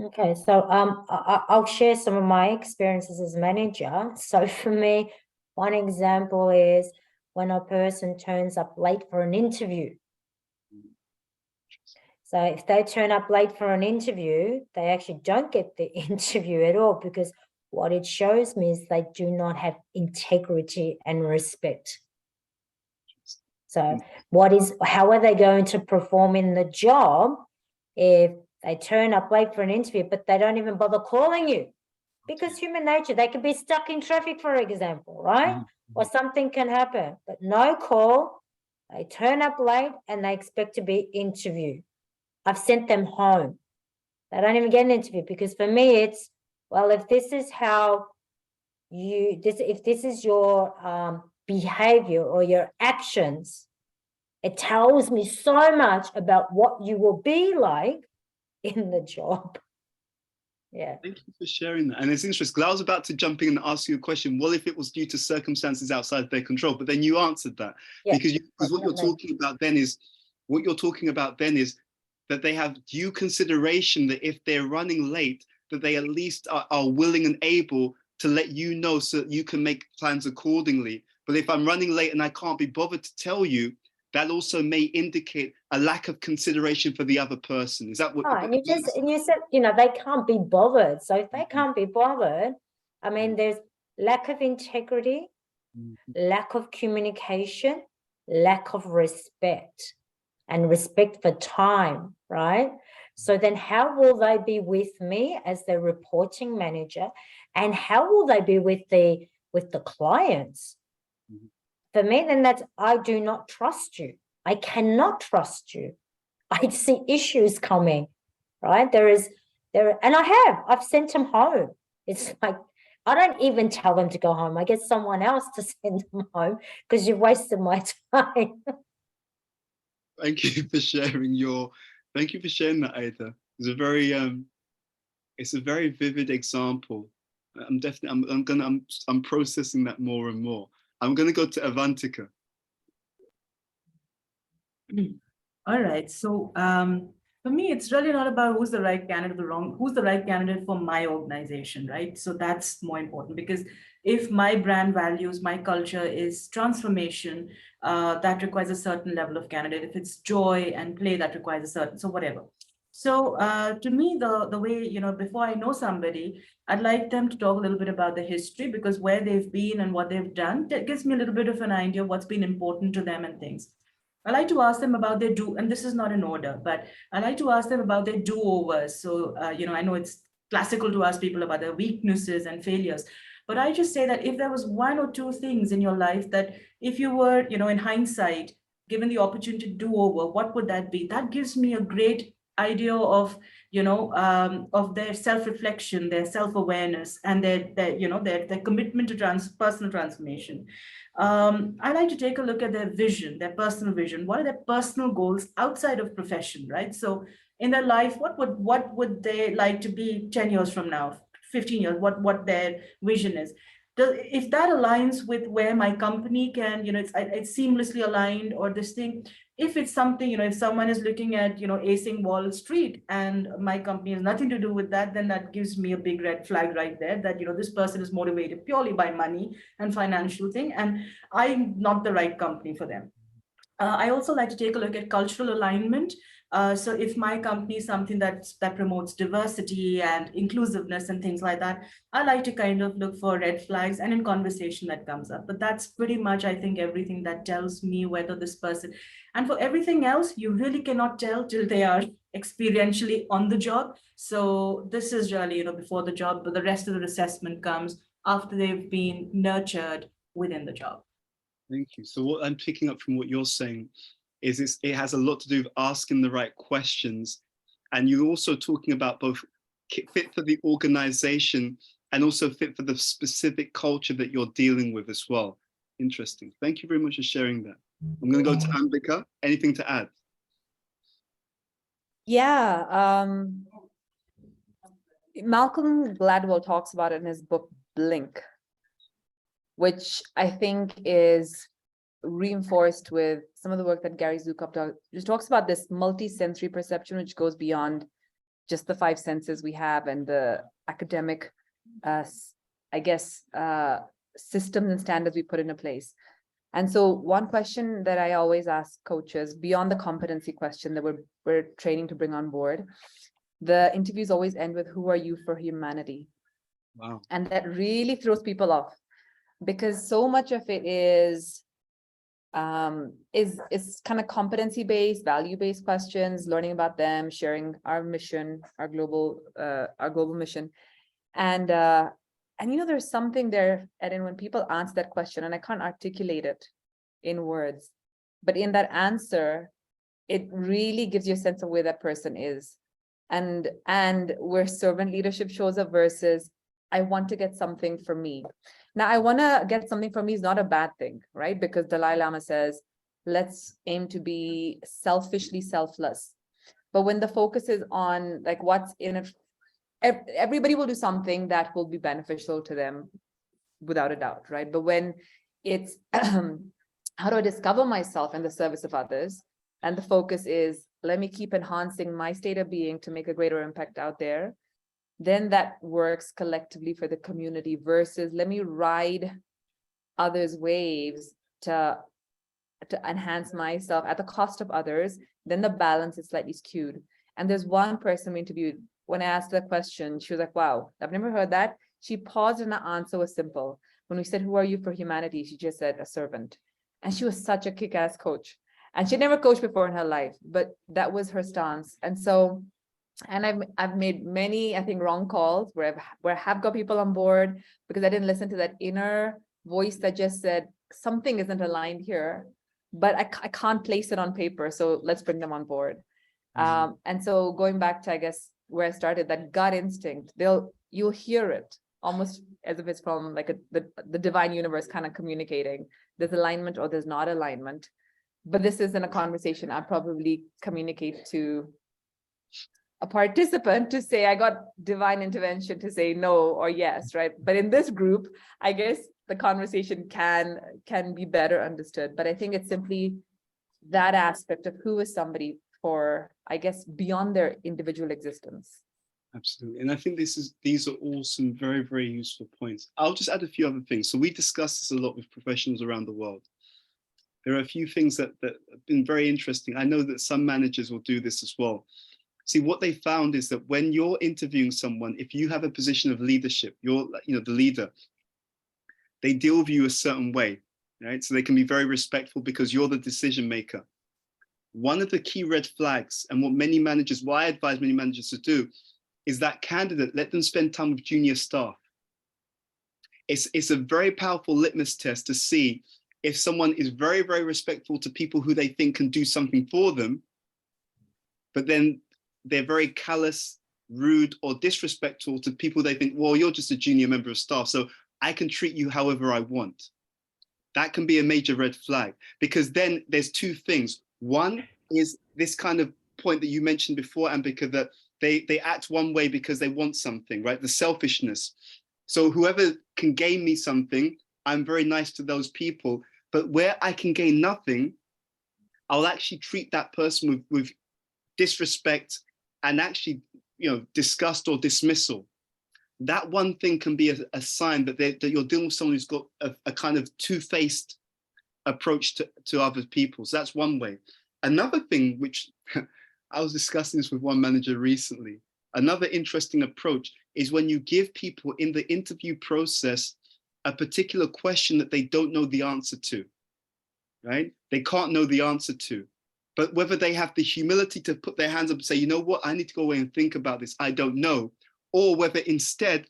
Okay, so I'll share some of my experiences as manager. So for me, one example is when a person turns up late for an interview. So if they turn up late for an interview, they actually don't get the interview at all, because what it shows me is they do not have integrity and respect. So how are they going to perform in the job if they turn up late for an interview, but they don't even bother calling you? Because human nature, they could be stuck in traffic, for example, right? Or something can happen, but no call, they turn up late and they expect to be interviewed. I've sent them home. They don't even get an interview, because for me, it's, well, if this is how if this is your behavior or your actions, it tells me so much about what you will be like in the job. Yeah. Thank you for sharing that. And it's interesting, because I was about to jump in and ask you a question. Well, if it was due to circumstances outside their control, but then you answered that. Yeah, because what you're talking about then is, that they have due consideration that if they're running late, that they at least are willing and able to let you know so that you can make plans accordingly. But if I'm running late and I can't be bothered to tell you, that also may indicate a lack of consideration for the other person. Is that what? Oh, and you said, they can't be bothered. So if they can't be bothered, I mean, there's lack of integrity, lack of communication, lack of respect, and respect for time, right? So then how will they be with me as the reporting manager, and how will they be with the clients? For me, then I do not trust you. I cannot trust you. I see issues coming, right? And I've sent them home. It's like, I don't even tell them to go home. I get someone else to send them home, because you've wasted my time. Thank you for sharing that, Ada. It's a very vivid example. I'm processing that more and more. I'm going to go to Avantika. All right. So for me, it's really not about who's the right candidate or wrong, who's the right candidate for my organization, right? So that's more important, because if my brand values, my culture is transformation, that requires a certain level of candidate. If it's joy and play, that requires a certain, so whatever. So to me, the way, before I know somebody, I'd like them to talk a little bit about the history, because where they've been and what they've done, that gives me a little bit of an idea of what's been important to them and things. I like to ask them about their and this is not in order, but I like to ask them about their do-overs. So, I know it's classical to ask people about their weaknesses and failures, but I just say that if there was one or two things in your life that if you were, in hindsight, given the opportunity to do over, what would that be? That gives me a great idea of, of their self-reflection, their self-awareness, and their commitment to personal transformation. I like to take a look at their vision, their personal vision. What are their personal goals outside of profession, right? So in their life, what would they like to be 10 years from now, 15 years, what their vision is? If that aligns with where my company can, it's seamlessly aligned, or this thing, if it's something, if someone is looking at, acing Wall Street and my company has nothing to do with that, then that gives me a big red flag right there that, this person is motivated purely by money and financial thing, and I'm not the right company for them. I also like to take a look at cultural alignment. So if my company is something that promotes diversity and inclusiveness and things like that, I like to kind of look for red flags and in conversation that comes up. But that's pretty much, I think, everything that tells me whether this person, and for everything else, you really cannot tell till they are experientially on the job. So this is really, before the job, but the rest of the assessment comes after they've been nurtured within the job. Thank you. So what I'm picking up from what you're saying it has a lot to do with asking the right questions. And you're also talking about both fit for the organization and also fit for the specific culture that you're dealing with as well. Interesting. Thank you very much for sharing that. I'm going to go to Ambika. Anything to add? Yeah, Malcolm Gladwell talks about it in his book Blink, which I think is reinforced with some of the work that Gary Zukav does, which talks about this multi-sensory perception, which goes beyond just the 5 senses we have and the academic, I guess, systems and standards we put into place. And so one question that I always ask coaches, beyond the competency question that we're training to bring on board, the interviews always end with, who are you for humanity? Wow. And that really throws people off, because so much of it is kind of competency-based, value-based questions, learning about them, sharing our mission, our global mission. And you know, there's something there, Eden, when people answer that question, and I can't articulate it in words, but in that answer, it really gives you a sense of where that person is, and where servant leadership shows up versus, I want to get something for me. Now, I want to get something for me is not a bad thing, right? Because Dalai Lama says, let's aim to be selfishly selfless. But when the focus is on like what's in it, everybody will do something that will be beneficial to them without a doubt, right? But when it's how do I discover myself in the service of others? And the focus is, let me keep enhancing my state of being to make a greater impact out there. Then that works collectively for the community versus let me ride others' waves to enhance myself at the cost of others. Then the balance is slightly skewed. And there's one person we interviewed, when I asked the question, she was like, wow, I've never heard that. She paused and the answer was simple. When we said, who are you for humanity? She just said, a servant. And she was such a kick-ass coach. And she'd never coached before in her life, but that was her stance. And so, and I've made many, I think, wrong calls where I have got people on board because I didn't listen to that inner voice that just said, something isn't aligned here, but I can't place it on paper. So let's bring them on board. And so going back to, I guess, where I started, that gut instinct, you'll hear it almost as if it's from like the divine universe kind of communicating. There's alignment or there's not alignment. But this isn't a conversation I probably communicate to a participant to say, I got divine intervention to say no or yes, right? But in this group, I guess the conversation can be better understood. But I think it's simply that aspect of who is somebody for, I guess, beyond their individual existence. Absolutely. And I think these are all some very, very useful points. I'll just add a few other things. So we discuss this a lot with professionals around the world. There are a few things that have been very interesting. I know that some managers will do this as well. See, what they found is that when you're interviewing someone, if you have a position of leadership, you're the leader, they deal with you a certain way, right? So they can be very respectful because you're the decision maker. One of the key red flags, and what I advise many managers to do, is that candidate, let them spend time with junior staff. It's a very powerful litmus test to see if someone is very, very respectful to people who they think can do something for them, but then they're very callous, rude, or disrespectful to people they think, well, you're just a junior member of staff, so I can treat you however I want. That can be a major red flag, because then there's two things. One is this kind of point that you mentioned before, Ambika, that they act one way because they want something, right? The selfishness. So whoever can gain me something, I'm very nice to those people. But where I can gain nothing, I'll actually treat that person with disrespect and actually, disgust or dismissal. That one thing can be a sign that you're dealing with someone who's got a kind of two-faced approach to other people. So that's one way. Another thing, which I was discussing this with one manager recently, another interesting approach is when you give people in the interview process a particular question that they don't know the answer to, right? They can't know the answer to, but whether they have the humility to put their hands up and say, you know what, I need to go away and think about this, I don't know, or whether instead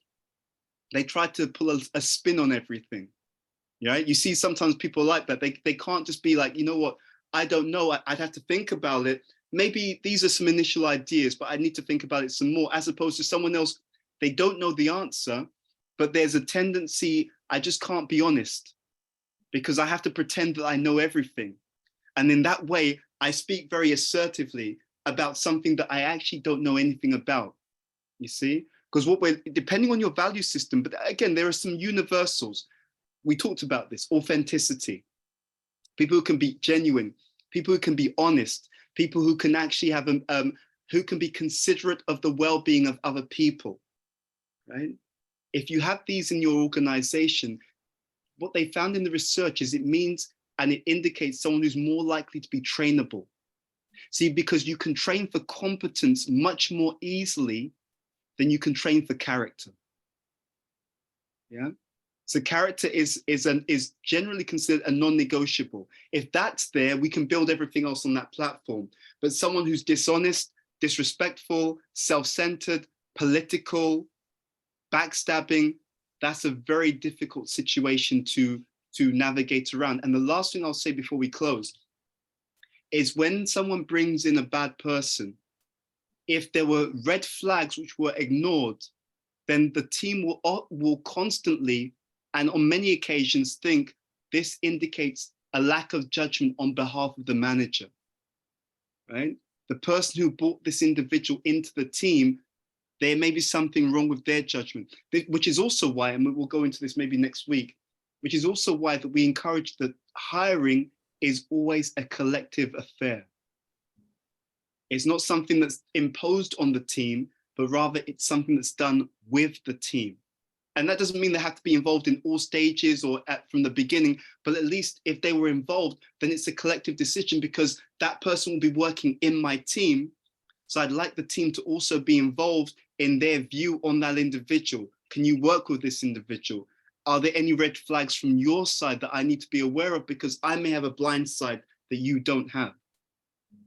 they try to pull a spin on everything, right? You see sometimes people like that, they can't just be like, you know what, I don't know, I'd have to think about it. Maybe these are some initial ideas, but I need to think about it some more, as opposed to someone else, they don't know the answer, but there's a tendency, I just can't be honest because I have to pretend that I know everything. And in that way, I speak very assertively about something that I actually don't know anything about, you see? Because what we're, depending on your value system, but again, there are some universals. We talked about this, authenticity. People who can be genuine, people who can be honest, people who can actually have, who can be considerate of the well-being of other people, right? If you have these in your organization, what they found in the research is it means, and it indicates someone who's more likely to be trainable. See, because you can train for competence much more easily than you can train for character. Yeah. So character is generally considered a non-negotiable. If that's there, we can build everything else on that platform. But someone who's dishonest, disrespectful, self-centered, political, backstabbing, that's a very difficult situation to navigate around. And the last thing I'll say before we close is when someone brings in a bad person, if there were red flags which were ignored, then the team will constantly and on many occasions think this indicates a lack of judgment on behalf of the manager, right? The person who brought this individual into the team, there may be something wrong with their judgment, which is also why, and we will go into this maybe next week, which is also why that we encourage that hiring is always a collective affair. It's not something that's imposed on the team, but rather it's something that's done with the team. And that doesn't mean they have to be involved in all stages or from the beginning, but at least if they were involved, then it's a collective decision because that person will be working in my team. So I'd like the team to also be involved in their view on that individual. Can you work with this individual? Are there any red flags from your side that I need to be aware of because I may have a blind side that you don't have?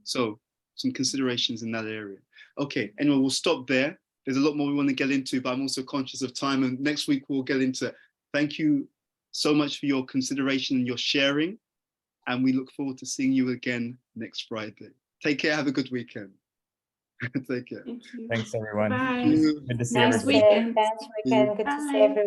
So some considerations in that area. Okay, anyway, we'll stop there. There's a lot more we want to get into, but I'm also conscious of time and next week we'll get into it. Thank you so much for your consideration and your sharing. And we look forward to seeing you again next Friday. Take care, have a good weekend. Take care. Thank you. Thanks, everyone. Bye. Good to see Nice everybody. weekend. Thanks, weekend. Good to see Bye. everyone.